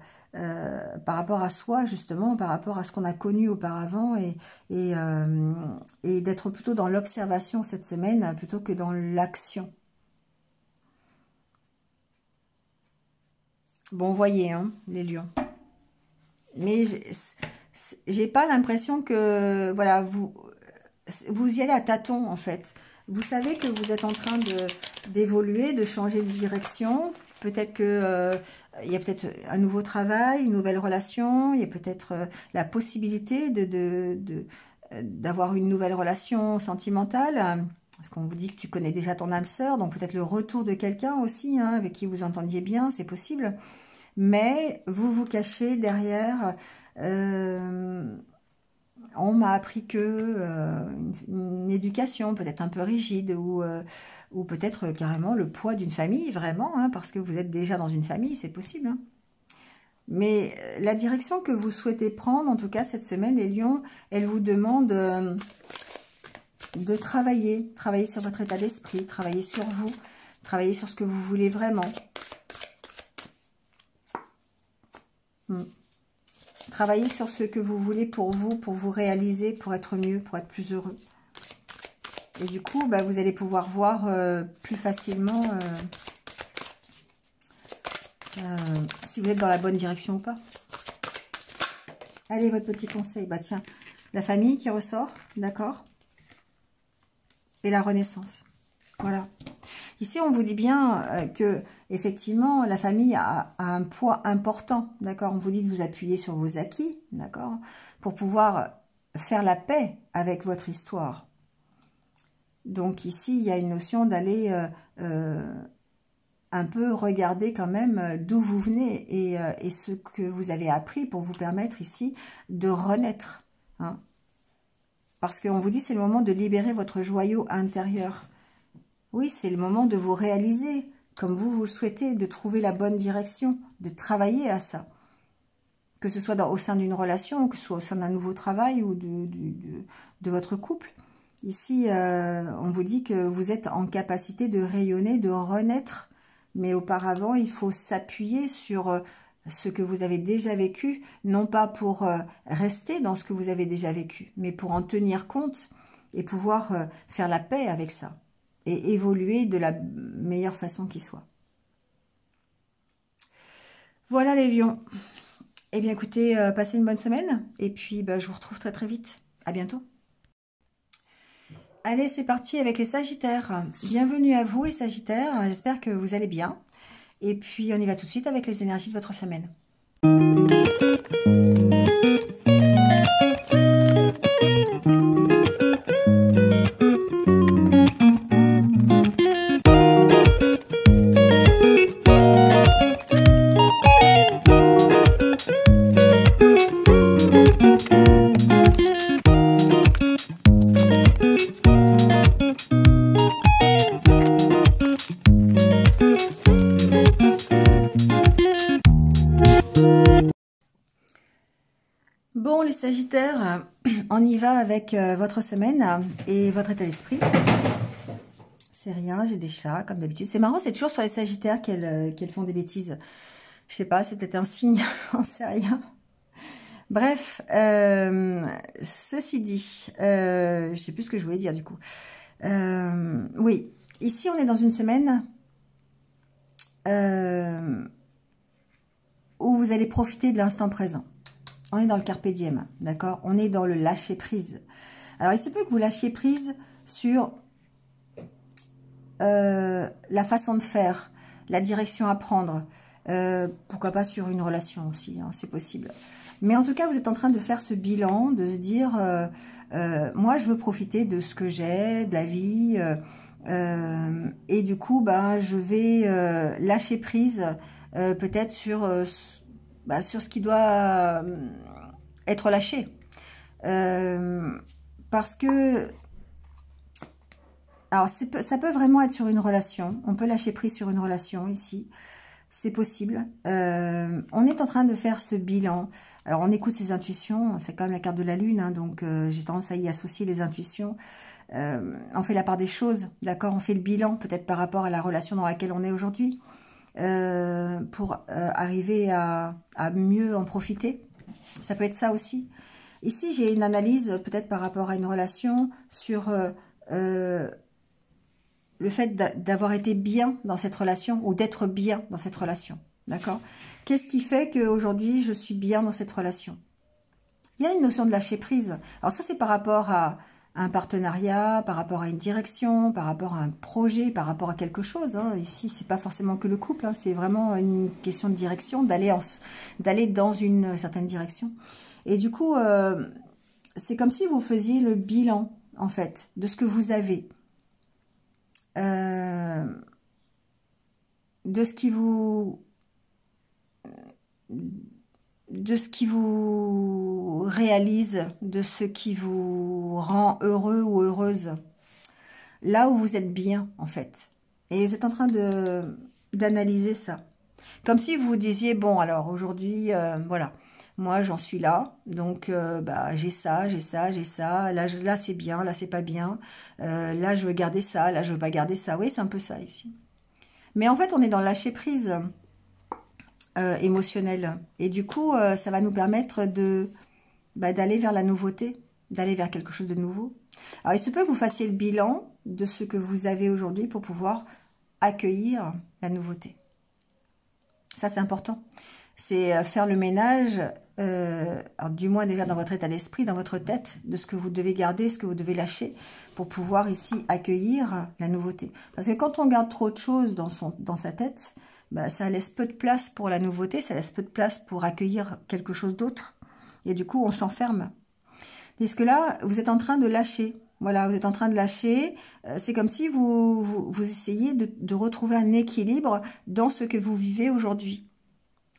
soi, justement, par rapport à ce qu'on a connu auparavant et d'être plutôt dans l'observation cette semaine plutôt que dans l'action. Bon, voyez, hein, les lions. Mais j'ai pas l'impression que, voilà, vous y allez à tâtons, en fait. Vous savez que vous êtes en train d'évoluer, de changer de direction. Peut-être que il y a peut-être un nouveau travail, une nouvelle relation. Il y a peut-être la possibilité d'avoir une nouvelle relation sentimentale. Parce qu'on vous dit que tu connais déjà ton âme sœur. Donc peut-être le retour de quelqu'un aussi, hein, avec qui vous entendiez bien, c'est possible. Mais vous vous cachez derrière... on m'a appris que une éducation peut-être un peu rigide ou peut-être carrément le poids d'une famille, vraiment, hein, parce que vous êtes déjà dans une famille, c'est possible. Hein. Mais la direction que vous souhaitez prendre, en tout cas cette semaine, les lions, elle vous demande de travailler sur votre état d'esprit, travailler sur vous, travailler sur ce que vous voulez vraiment. Travaillez sur ce que vous voulez pour vous réaliser, pour être mieux, pour être plus heureux. Et du coup, bah, vous allez pouvoir voir plus facilement si vous êtes dans la bonne direction ou pas. Allez, votre petit conseil. Bah tiens, la famille qui ressort, d'accord? Et la renaissance. Voilà. Ici, on vous dit bien que effectivement, la famille a un poids important, d'accord? On vous dit de vous appuyer sur vos acquis, d'accord? Pour pouvoir faire la paix avec votre histoire. Donc ici, il y a une notion d'aller un peu regarder quand même d'où vous venez et ce que vous avez appris pour vous permettre ici de renaître. Hein? Parce qu'on vous dit c'est le moment de libérer votre joyau intérieur. Oui, c'est le moment de vous réaliser comme vous le souhaitez, de trouver la bonne direction, de travailler à ça. Que ce soit au sein d'une relation, que ce soit au sein d'un nouveau travail ou de votre couple. Ici, on vous dit que vous êtes en capacité de rayonner, de renaître. Mais auparavant, il faut s'appuyer sur ce que vous avez déjà vécu, non pas pour rester dans ce que vous avez déjà vécu, mais pour en tenir compte et pouvoir faire la paix avec ça. Et évoluer de la meilleure façon qui soit. Voilà les lions. Eh bien écoutez, passez une bonne semaine. Et puis je vous retrouve très très vite. À bientôt. Allez, c'est parti avec les Sagittaires. Bienvenue à vous les Sagittaires, j'espère que vous allez bien. Et puis on y va tout de suite avec les énergies de votre semaine. Bon les Sagittaires, on y va avec votre semaine et votre état d'esprit. C'est rien, j'ai des chats comme d'habitude. C'est marrant, c'est toujours sur les Sagittaires qu'elles font des bêtises. Je sais pas, c'est peut-être un signe, on sait rien. Bref, ceci dit, je sais plus ce que je voulais dire du coup. Oui, ici on est dans une semaine où vous allez profiter de l'instant présent. On est dans le carpe diem, d'accord? On est dans le lâcher prise. Alors, il se peut que vous lâchiez prise sur la façon de faire, la direction à prendre. Pourquoi pas sur une relation aussi, hein, c'est possible. Mais en tout cas, vous êtes en train de faire ce bilan, de se dire, moi, je veux profiter de ce que j'ai, de la vie. Et du coup, ben, je vais lâcher prise peut-être sur ce qui doit être lâché. Parce que, alors ça peut vraiment être sur une relation. On peut lâcher prise sur une relation ici. C'est possible. On est en train de faire ce bilan. Alors on écoute ses intuitions. C'est quand même la carte de la lune. Hein, donc j'ai tendance à y associer les intuitions. On fait la part des choses. D'accord? On fait le bilan peut-être par rapport à la relation dans laquelle on est aujourd'hui. Pour arriver à mieux en profiter. Ça peut être ça aussi. Ici, j'ai une analyse peut-être par rapport à une relation sur le fait d'avoir été bien dans cette relation ou d'être bien dans cette relation. D'accord? Qu'est-ce qui fait qu'aujourd'hui, je suis bien dans cette relation? Il y a une notion de lâcher prise. Alors ça, c'est par rapport à un partenariat, par rapport à une direction, par rapport à un projet, par rapport à quelque chose. Hein. Ici, c'est pas forcément que le couple, hein, c'est vraiment une question de direction, d'aller dans une certaine direction. Et du coup, c'est comme si vous faisiez le bilan, en fait, de ce que vous avez. De ce qui vous réalise, de ce qui vous rend heureux ou heureuse. Là où vous êtes bien, en fait. Et vous êtes en train d'analyser ça. Comme si vous vous disiez, bon, alors aujourd'hui, voilà, moi j'en suis là, donc j'ai ça, j'ai ça, j'ai ça, là c'est bien, là c'est pas bien, là je veux garder ça, là je veux pas garder ça. Oui, c'est un peu ça ici. Mais en fait, on est dans le lâcher prise émotionnel. Et du coup, ça va nous permettre d'aller vers la nouveauté, d'aller vers quelque chose de nouveau. Alors, il se peut que vous fassiez le bilan de ce que vous avez aujourd'hui pour pouvoir accueillir la nouveauté. Ça, c'est important. C'est faire le ménage, alors, du moins déjà dans votre état d'esprit, dans votre tête, de ce que vous devez garder, ce que vous devez lâcher, pour pouvoir ici accueillir la nouveauté. Parce que quand on garde trop de choses dans sa tête, ça laisse peu de place pour la nouveauté, ça laisse peu de place pour accueillir quelque chose d'autre. Et du coup, on s'enferme. Puisque là, vous êtes en train de lâcher. Voilà, vous êtes en train de lâcher. C'est comme si vous essayez de retrouver un équilibre dans ce que vous vivez aujourd'hui.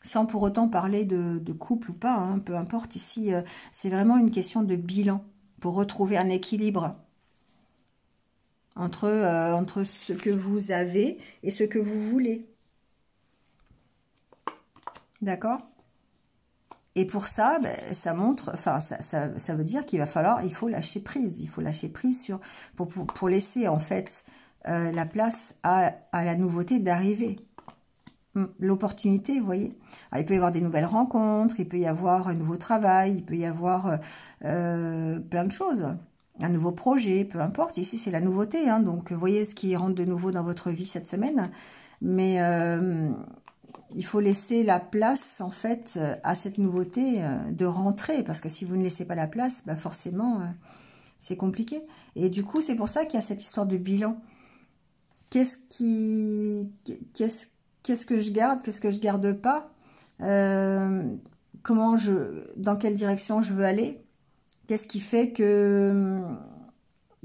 Sans pour autant parler de couple ou pas, hein, peu importe. Ici, c'est vraiment une question de bilan pour retrouver un équilibre entre ce que vous avez et ce que vous voulez. D'accord? Et pour ça, ça montre, enfin, ça veut dire qu'il faut lâcher prise. Il faut lâcher prise pour laisser, en fait, la place à la nouveauté d'arriver. L'opportunité, vous voyez. Alors, il peut y avoir des nouvelles rencontres, il peut y avoir un nouveau travail, il peut y avoir plein de choses. Un nouveau projet, peu importe. Ici, c'est la nouveauté, hein, donc, vous voyez ce qui rentre de nouveau dans votre vie cette semaine. Mais il faut laisser la place, en fait, à cette nouveauté de rentrer. Parce que si vous ne laissez pas la place, forcément, C'est compliqué. Et du coup, c'est pour ça qu'il y a cette histoire de bilan. Qu'est-ce que je garde, qu'est-ce que je garde pas, dans quelle direction je veux aller, qu'est-ce qui fait que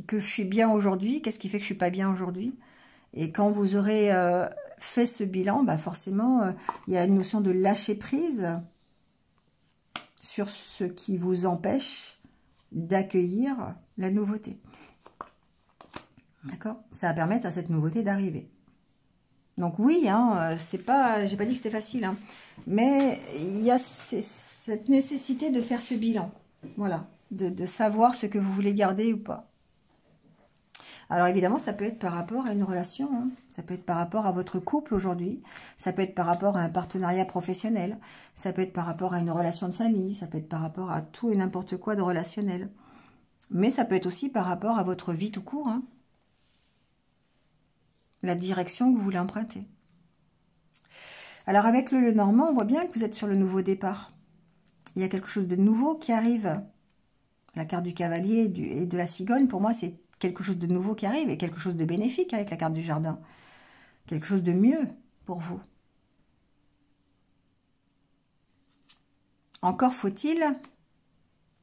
je suis bien aujourd'hui, qu'est-ce qui fait que je suis pas bien aujourd'hui. Et quand vous aurez fait ce bilan, bah forcément, il y a une notion de lâcher prise sur ce qui vous empêche d'accueillir la nouveauté. D'accord? Ça va permettre à cette nouveauté d'arriver. Donc oui, hein, c'est pas, j'ai pas dit que c'était facile, hein, mais il y a cette nécessité de faire ce bilan. Voilà, de savoir ce que vous voulez garder ou pas. Alors évidemment, ça peut être par rapport à une relation, hein. Ça peut être par rapport à votre couple aujourd'hui, ça peut être par rapport à un partenariat professionnel, ça peut être par rapport à une relation de famille, ça peut être par rapport à tout et n'importe quoi de relationnel. Mais ça peut être aussi par rapport à votre vie tout court, hein. La direction que vous voulez emprunter. Alors avec le Lenormand, on voit bien que vous êtes sur le nouveau départ. Il y a quelque chose de nouveau qui arrive. La carte du cavalier et de la cigogne, pour moi, c'est quelque chose de nouveau qui arrive et quelque chose de bénéfique avec la carte du jardin. Quelque chose de mieux pour vous. Encore faut-il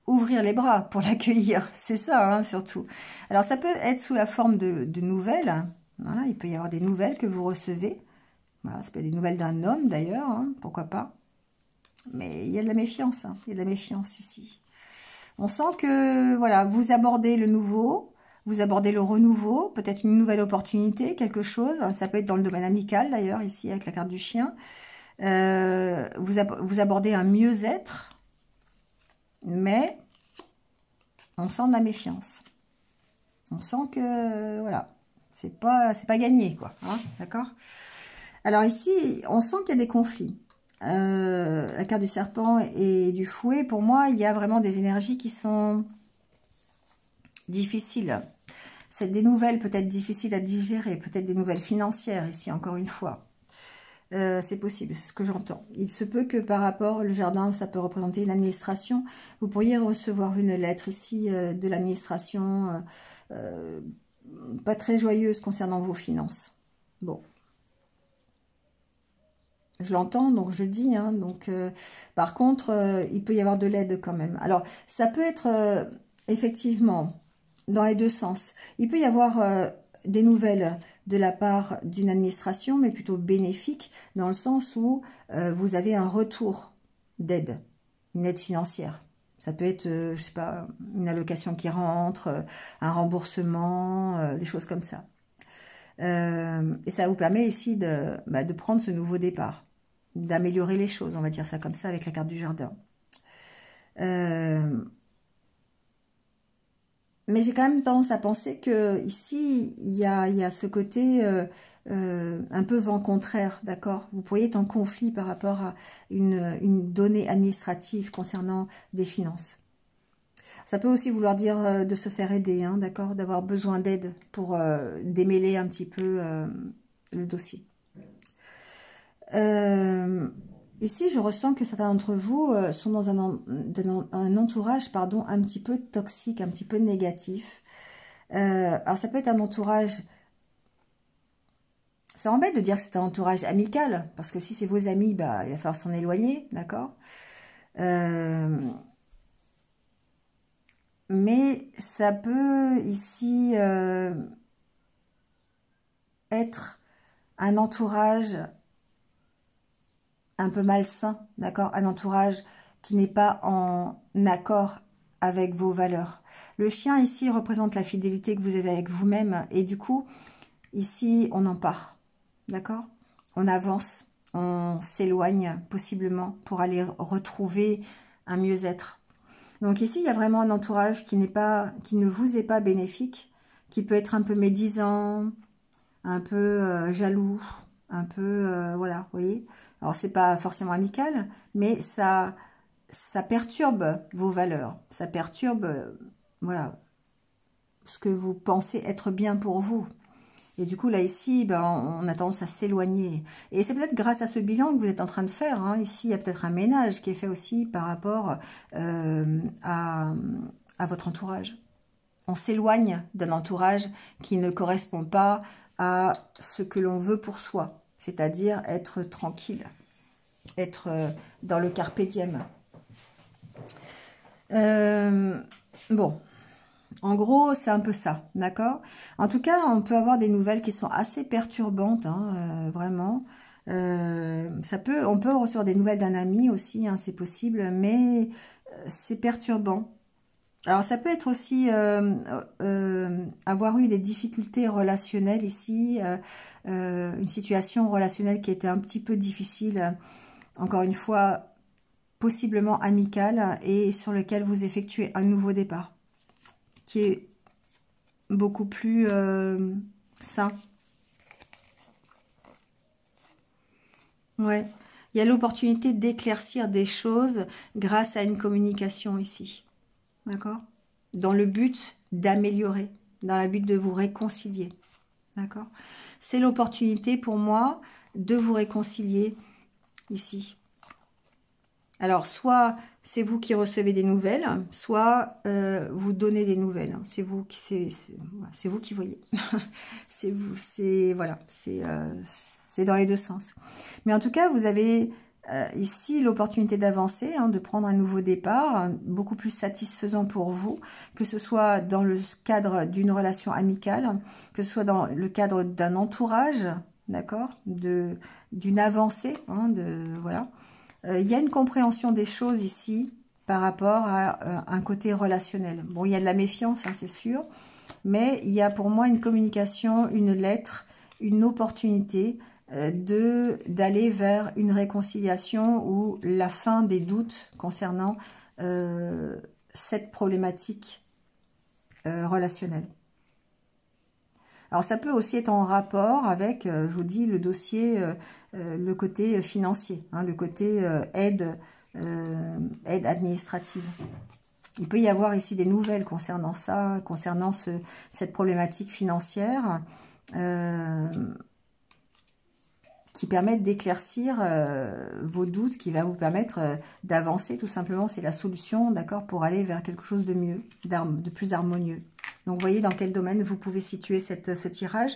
ouvrir les bras pour l'accueillir. C'est ça, hein, surtout. Alors, ça peut être sous la forme de nouvelles. Voilà, il peut y avoir des nouvelles que vous recevez. Voilà, ça peut être des nouvelles d'un homme, d'ailleurs. Hein, pourquoi pas. Mais il y a de la méfiance. Hein, il y a de la méfiance ici. On sent que, voilà, vous abordez le nouveau. Vous abordez le renouveau, peut-être une nouvelle opportunité, quelque chose. Ça peut être dans le domaine amical, d'ailleurs, ici, avec la carte du chien. Vous abordez un mieux-être, mais on sent de la méfiance. On sent que, voilà, c'est pas gagné, quoi. Hein, d'accord? Alors ici, on sent qu'il y a des conflits. La carte du serpent et du fouet, pour moi, il y a vraiment des énergies qui sont difficiles. C'est des nouvelles peut-être difficiles à digérer, peut-être des nouvelles financières ici, encore une fois. C'est possible, c'est ce que j'entends. Il se peut que par rapport, le jardin, ça peut représenter une administration. Vous pourriez recevoir une lettre ici de l'administration, pas très joyeuse concernant vos finances. Bon. Je l'entends, donc je dis. Hein, donc, par contre, il peut y avoir de l'aide quand même. Alors, ça peut être effectivement dans les deux sens. Il peut y avoir des nouvelles de la part d'une administration, mais plutôt bénéfique, dans le sens où vous avez un retour d'aide, une aide financière. Ça peut être, je sais pas, une allocation qui rentre, un remboursement, des choses comme ça. Et ça vous permet ici de prendre ce nouveau départ, d'améliorer les choses, on va dire ça comme ça, avec la carte du jardin. Mais j'ai quand même tendance à penser que ici il y a ce côté un peu vent contraire, d'accord? Vous pourriez être en conflit par rapport à une donnée administrative concernant des finances. Ça peut aussi vouloir dire de se faire aider, hein, d'accord? D'avoir besoin d'aide pour démêler un petit peu le dossier. Ici, je ressens que certains d'entre vous sont dans un entourage, pardon, un petit peu toxique, un petit peu négatif. Alors, ça peut être un entourage... Ça embête de dire que c'est un entourage amical, parce que si c'est vos amis, bah, il va falloir s'en éloigner, d'accord? Mais ça peut ici être un entourage un peu malsain, d'accord? Un entourage qui n'est pas en accord avec vos valeurs. Le chien ici représente la fidélité que vous avez avec vous-même et du coup, ici, on en part, d'accord? On avance, on s'éloigne possiblement pour aller retrouver un mieux-être. Donc ici, il y a vraiment un entourage qui ne vous est pas bénéfique, qui peut être un peu médisant, un peu jaloux, un peu, voilà, vous voyez. Alors, c'est pas forcément amical, mais ça perturbe vos valeurs. Ça perturbe, voilà, ce que vous pensez être bien pour vous. Et du coup, là, ici, ben, on a tendance à s'éloigner. Et c'est peut-être grâce à ce bilan que vous êtes en train de faire. Hein. Ici, il y a peut-être un ménage qui est fait aussi par rapport à votre entourage. On s'éloigne d'un entourage qui ne correspond pas à ce que l'on veut pour soi, c'est-à-dire être tranquille, être dans le carpe diem. Bon, en gros, c'est un peu ça, d'accord? En tout cas, on peut avoir des nouvelles qui sont assez perturbantes, hein, vraiment. On peut recevoir des nouvelles d'un ami aussi, hein, c'est possible, mais c'est perturbant. Alors, ça peut être aussi avoir eu des difficultés relationnelles ici, une situation relationnelle qui était un petit peu difficile, encore une fois, possiblement amicale, et sur lequel vous effectuez un nouveau départ, qui est beaucoup plus sain. Ouais, il y a l'opportunité d'éclaircir des choses grâce à une communication ici. D'accord? Dans le but d'améliorer, dans le but de vous réconcilier. D'accord? C'est l'opportunité pour moi de vous réconcilier ici. Alors, soit c'est vous qui recevez des nouvelles, soit vous donnez des nouvelles. C'est vous qui voyez. C'est vous, voilà, c'est dans les deux sens. Mais en tout cas, vous avez ici l'opportunité d'avancer, hein, de prendre un nouveau départ, beaucoup plus satisfaisant pour vous, que ce soit dans le cadre d'une relation amicale, que ce soit dans le cadre d'un entourage, d'accord, d'une avancée, hein, voilà. Il y a une compréhension des choses ici par rapport à un côté relationnel. Bon, il y a de la méfiance, hein, c'est sûr, mais il y a pour moi une communication, une lettre, une opportunité d'aller vers une réconciliation ou la fin des doutes concernant cette problématique relationnelle. Alors, ça peut aussi être en rapport avec, je vous dis, le dossier, le côté financier, hein, le côté aide administrative. Il peut y avoir ici des nouvelles concernant ça, concernant cette problématique financière, qui permettent d'éclaircir vos doutes, qui va vous permettre d'avancer, tout simplement. C'est la solution, d'accord, pour aller vers quelque chose de mieux, de plus harmonieux. Donc, vous voyez dans quel domaine vous pouvez situer ce tirage.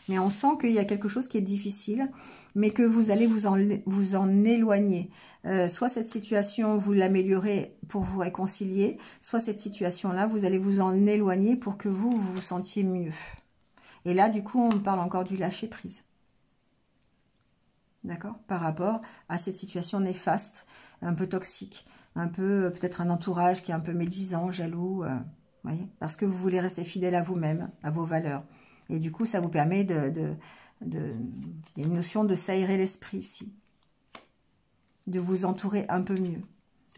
Mais on sent qu'il y a quelque chose qui est difficile, mais que vous allez vous en éloigner. Soit cette situation, vous l'améliorez pour vous réconcilier, soit cette situation-là, vous allez vous en éloigner pour que vous vous sentiez mieux. Et là, du coup, on parle encore du lâcher-prise. D'accord? Par rapport à cette situation néfaste, un peu toxique, un peu peut-être un entourage qui est un peu médisant, jaloux, voyez, parce que vous voulez rester fidèle à vous-même, à vos valeurs. Et du coup, ça vous permet il y a une notion de s'aérer l'esprit ici, de vous entourer un peu mieux.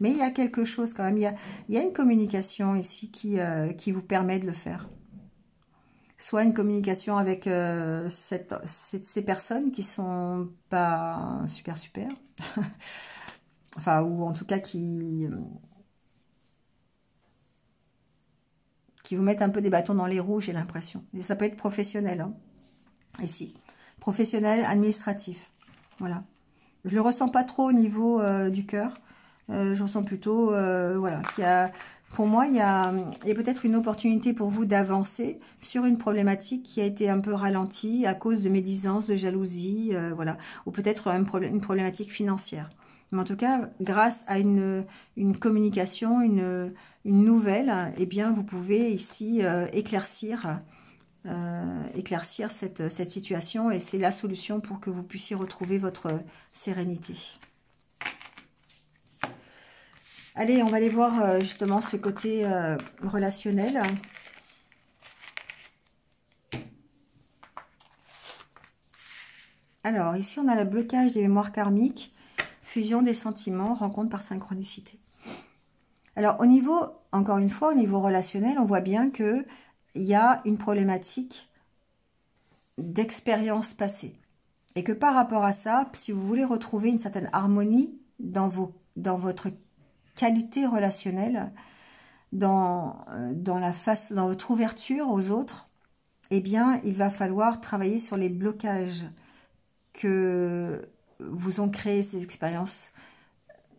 Mais il y a quelque chose quand même, il y a une communication ici qui vous permet de le faire. Soit une communication avec ces personnes qui sont pas super, enfin, ou en tout cas qui vous mettent un peu des bâtons dans les roues, j'ai l'impression. Et ça peut être professionnel, hein, ici. Professionnel, administratif. Voilà. Je le ressens pas trop au niveau du cœur. Je ressens plutôt, voilà, qu'il y a... Pour moi, il y a peut-être une opportunité pour vous d'avancer sur une problématique qui a été un peu ralentie à cause de médisance, de jalousie, voilà, ou peut-être une problématique financière. Mais en tout cas, grâce à une communication, une nouvelle, eh bien, vous pouvez ici éclaircir cette situation, et c'est la solution pour que vous puissiez retrouver votre sérénité. Allez, on va aller voir justement ce côté relationnel. Alors, ici, on a le blocage des mémoires karmiques, fusion des sentiments, rencontre par synchronicité. Alors, au niveau, encore une fois, au niveau relationnel, on voit bien qu'il y a une problématique d'expérience passée. Et que par rapport à ça, si vous voulez retrouver une certaine harmonie dans votre qualité relationnelle, dans votre ouverture aux autres, eh bien, il va falloir travailler sur les blocages que vous ont créé ces expériences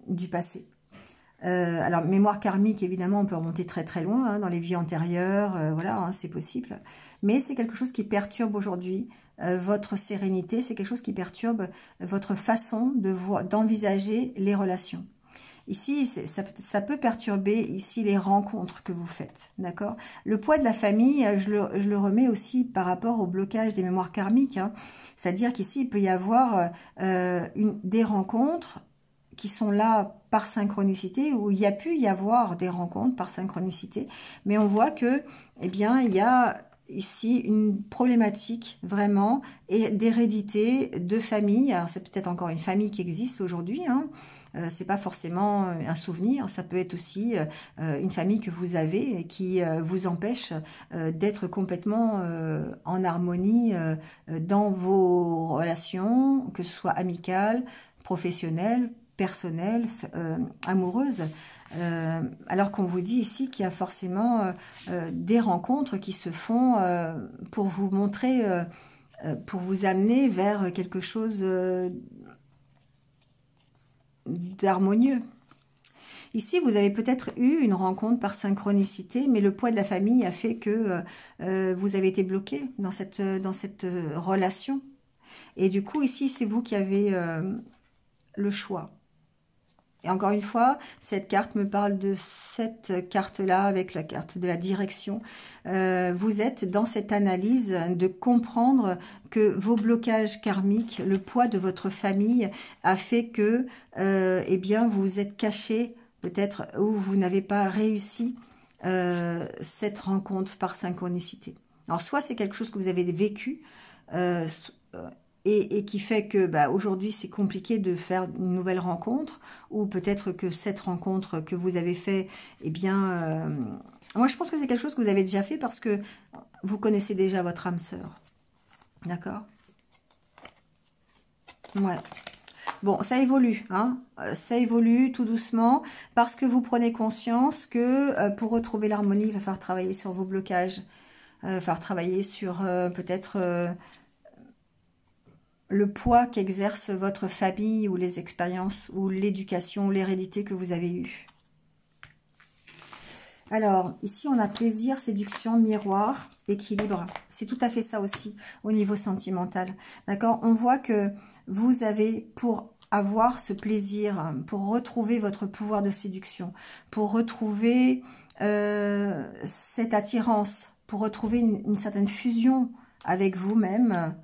du passé. Alors, mémoire karmique, évidemment, on peut remonter très très loin, hein, dans les vies antérieures, voilà, hein, c'est possible. Mais c'est quelque chose qui perturbe aujourd'hui votre sérénité, c'est quelque chose qui perturbe votre façon d'envisager les relations. Ici, ça peut perturber ici les rencontres que vous faites, d'accord? Le poids de la famille, je le remets aussi par rapport au blocage des mémoires karmiques, hein. C'est-à-dire qu'ici, il peut y avoir des rencontres qui sont là par synchronicité, où il y a pu y avoir des rencontres par synchronicité, mais on voit que, eh bien, il y a ici une problématique vraiment et d'hérédité de famille. Alors c'est peut-être encore une famille qui existe aujourd'hui, hein. C'est pas forcément un souvenir, ça peut être aussi une famille que vous avez et qui vous empêche d'être complètement en harmonie dans vos relations, que ce soit amicales, professionnelles, personnelles, amoureuses. Alors qu'on vous dit ici qu'il y a forcément des rencontres qui se font pour vous montrer, pour vous amener vers quelque chose d'harmonieux. Ici, vous avez peut-être eu une rencontre par synchronicité, mais le poids de la famille a fait que vous avez été bloqué dans cette relation. Et du coup, ici, c'est vous qui avez le choix. Et encore une fois, cette carte me parle de cette carte-là avec la carte de la direction. Vous êtes dans cette analyse de comprendre que vos blocages karmiques, le poids de votre famille a fait que eh bien, vous êtes caché peut-être ou vous n'avez pas réussi cette rencontre par synchronicité. Alors, soit c'est quelque chose que vous avez vécu et qui fait que bah, aujourd'hui c'est compliqué de faire une nouvelle rencontre, ou peut-être que cette rencontre que vous avez fait, eh bien, moi je pense que c'est quelque chose que vous avez déjà fait parce que vous connaissez déjà votre âme sœur. D'accord? Ouais. Bon, ça évolue, hein, ça évolue tout doucement parce que vous prenez conscience que pour retrouver l'harmonie, il va falloir travailler sur vos blocages, il va falloir travailler sur peut-être le poids qu'exerce votre famille ou les expériences ou l'éducation, l'hérédité que vous avez eue. Alors, ici, on a plaisir, séduction, miroir, équilibre. C'est tout à fait ça aussi au niveau sentimental. D'accord? On voit que vous avez, pour avoir ce plaisir, pour retrouver votre pouvoir de séduction, pour retrouver cette attirance, pour retrouver une certaine fusion avec vous-même,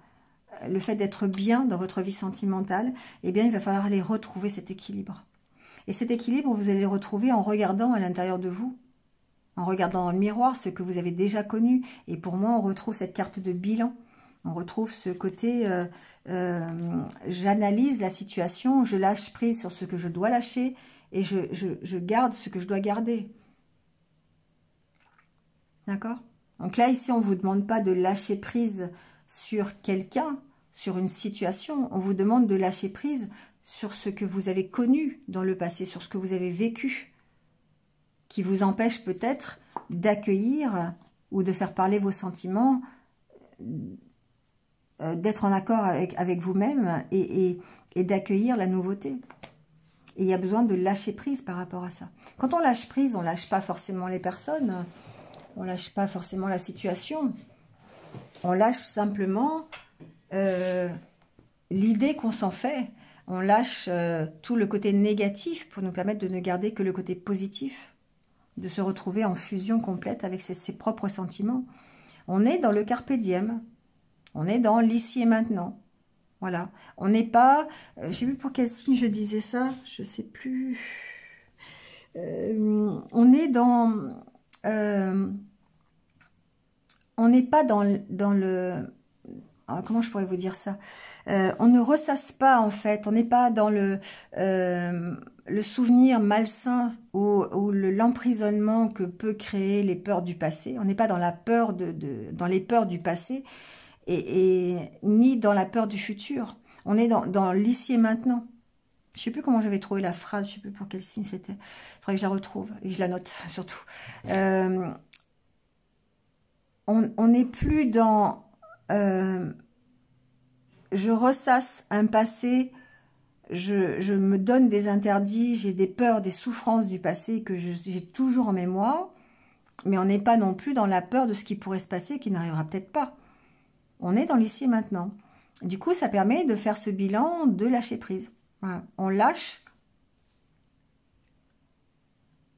le fait d'être bien dans votre vie sentimentale, eh bien, il va falloir aller retrouver cet équilibre. Et cet équilibre, vous allez le retrouver en regardant à l'intérieur de vous, en regardant dans le miroir ce que vous avez déjà connu. Et pour moi, on retrouve cette carte de bilan. On retrouve ce côté, j'analyse la situation, je lâche prise sur ce que je dois lâcher et je garde ce que je dois garder. D'accord? Donc là, ici, on ne vous demande pas de lâcher prise sur quelqu'un, sur une situation. On vous demande de lâcher prise sur ce que vous avez connu dans le passé, sur ce que vous avez vécu, qui vous empêche peut-être d'accueillir ou de faire parler vos sentiments, d'être en accord avec vous-même et d'accueillir la nouveauté. Et il y a besoin de lâcher prise par rapport à ça. Quand on lâche prise, on ne lâche pas forcément les personnes, on ne lâche pas forcément la situation. On lâche simplement l'idée qu'on s'en fait. On lâche tout le côté négatif pour nous permettre de ne garder que le côté positif, de se retrouver en fusion complète avec ses propres sentiments. On est dans le carpe diem, on est dans l'ici et maintenant. Voilà, on n'est pas, j'ai vu pour quel signe je disais ça, je sais plus. On est dans, on n'est pas dans le, comment je pourrais vous dire ça, on ne ressasse pas en fait, on n'est pas dans le souvenir malsain ou l'emprisonnement que peut créer les peurs du passé. On n'est pas dans la peur dans les peurs du passé et ni dans la peur du futur. On est dans l'ici et maintenant. Je ne sais plus comment j'avais trouvé la phrase, je ne sais plus pour quel signe c'était. Il faudrait que je la retrouve et que je la note surtout. On n'est plus dans... je ressasse un passé je me donne des interdits, j'ai des peurs, des souffrances du passé que j'ai toujours en mémoire, mais on n'est pas non plus dans la peur de ce qui pourrait se passer, qui n'arrivera peut-être pas. On est dans l'ici et maintenant. Du coup, ça permet de faire ce bilan de lâcher prise. Voilà. On lâche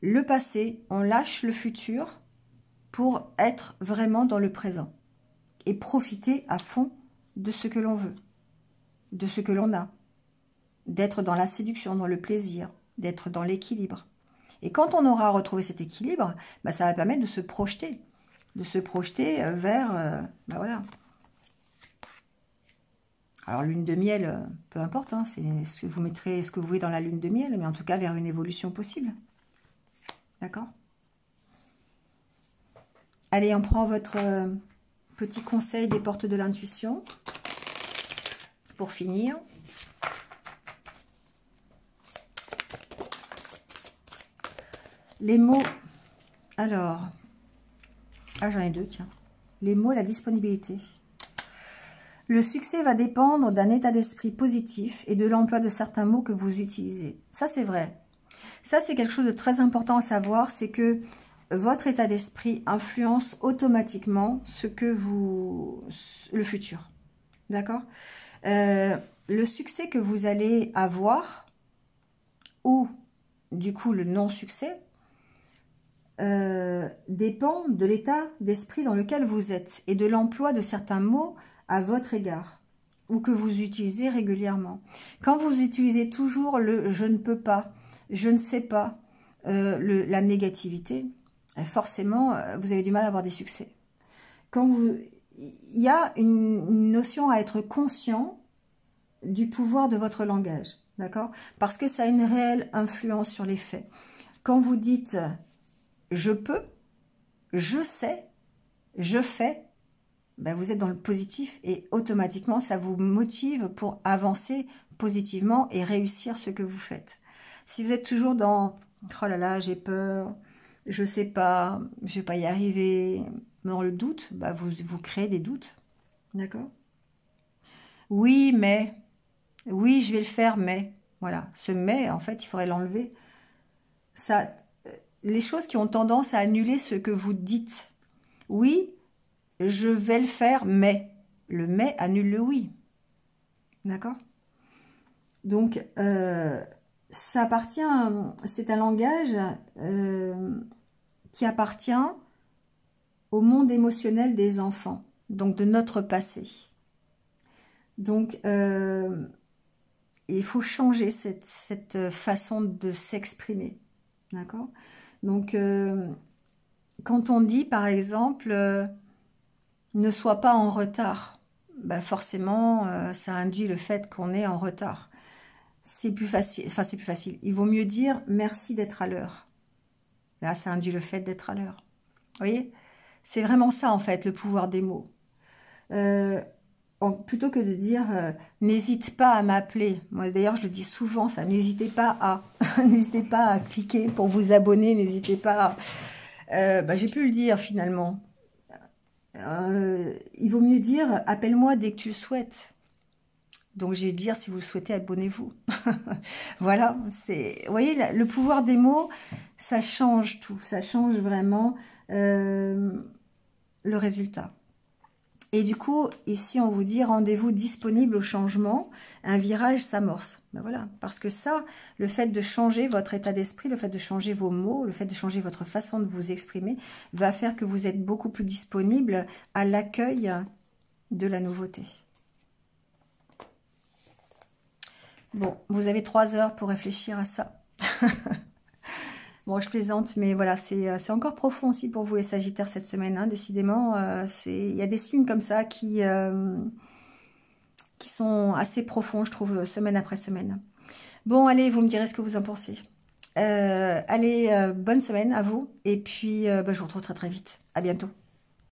le passé, on lâche le futur pour être vraiment dans le présent et profiter à fond de ce que l'on veut, de ce que l'on a, d'être dans la séduction, dans le plaisir, d'être dans l'équilibre. Et quand on aura retrouvé cet équilibre, bah, ça va permettre de se projeter vers, bah voilà. Alors lune de miel, peu importe, hein, c'est ce que vous mettrez, ce que vous voulez dans la lune de miel, mais en tout cas vers une évolution possible. D'accord? Allez, on prend votre petit conseil des portes de l'intuition pour finir. Les mots, alors, j'en ai deux, tiens. Les mots, la disponibilité. Le succès va dépendre d'un état d'esprit positif et de l'emploi de certains mots que vous utilisez. Ça, c'est vrai. Ça, c'est quelque chose de très important à savoir, c'est que votre état d'esprit influence automatiquement le futur. D'accord? Le succès que vous allez avoir, ou du coup le non-succès, dépend de l'état d'esprit dans lequel vous êtes et de l'emploi de certains mots à votre égard ou que vous utilisez régulièrement. Quand vous utilisez toujours le « je ne peux pas »,« je ne sais pas », la négativité, forcément, vous avez du mal à avoir des succès. Il y a une notion à être conscient du pouvoir de votre langage, d'accord? Parce que ça a une réelle influence sur les faits. Quand vous dites « je peux »,« je sais »,« je fais », ben vous êtes dans le positif et automatiquement, ça vous motive pour avancer positivement et réussir ce que vous faites. Si vous êtes toujours dans « oh là là, j'ai peur, je sais pas, je vais pas y arriver », dans le doute, ben vous créez des doutes. D'accord? Oui, mais, oui, je vais le faire, mais, voilà. Ce mais, en fait, il faudrait l'enlever. Ça, les choses qui ont tendance à annuler ce que vous dites. Oui, je vais le faire, mais. Le mais annule le oui. D'accord? Donc, ça appartient, c'est un langage qui appartient au monde émotionnel des enfants, donc de notre passé. Donc, il faut changer cette façon de s'exprimer. D'accord? Donc, quand on dit, par exemple, ne sois pas en retard, ben forcément, ça induit le fait qu'on est en retard. C'est plus facile, enfin, c'est plus facile. Il vaut mieux dire merci d'être à l'heure. Là, ça induit le fait d'être à l'heure. Vous voyez? C'est vraiment ça, en fait, le pouvoir des mots. Plutôt que de dire n'hésite pas à m'appeler. Moi, d'ailleurs, je le dis souvent, ça. N'hésitez pas à n'hésitez pas à cliquer pour vous abonner. N'hésitez pas à... j'ai pu le dire, finalement. Il vaut mieux dire appelle-moi dès que tu le souhaites. Donc, je vais dire si vous le souhaitez, abonnez-vous. Voilà. Vous voyez, le pouvoir des mots, ça change tout. Ça change vraiment le résultat. Et du coup, ici, on vous dit rendez-vous disponible au changement. Un virage s'amorce. Ben voilà. Parce que ça, le fait de changer votre état d'esprit, le fait de changer vos mots, le fait de changer votre façon de vous exprimer, va faire que vous êtes beaucoup plus disponible à l'accueil de la nouveauté. Bon, vous avez 3 heures pour réfléchir à ça. Bon, je plaisante, mais voilà, c'est encore profond aussi pour vous les Sagittaires cette semaine. Hein. Décidément, il y a des signes comme ça qui sont assez profonds, je trouve, semaine après semaine. Bon, allez, vous me direz ce que vous en pensez. Allez, bonne semaine à vous. Et puis, je vous retrouve très très vite. À bientôt.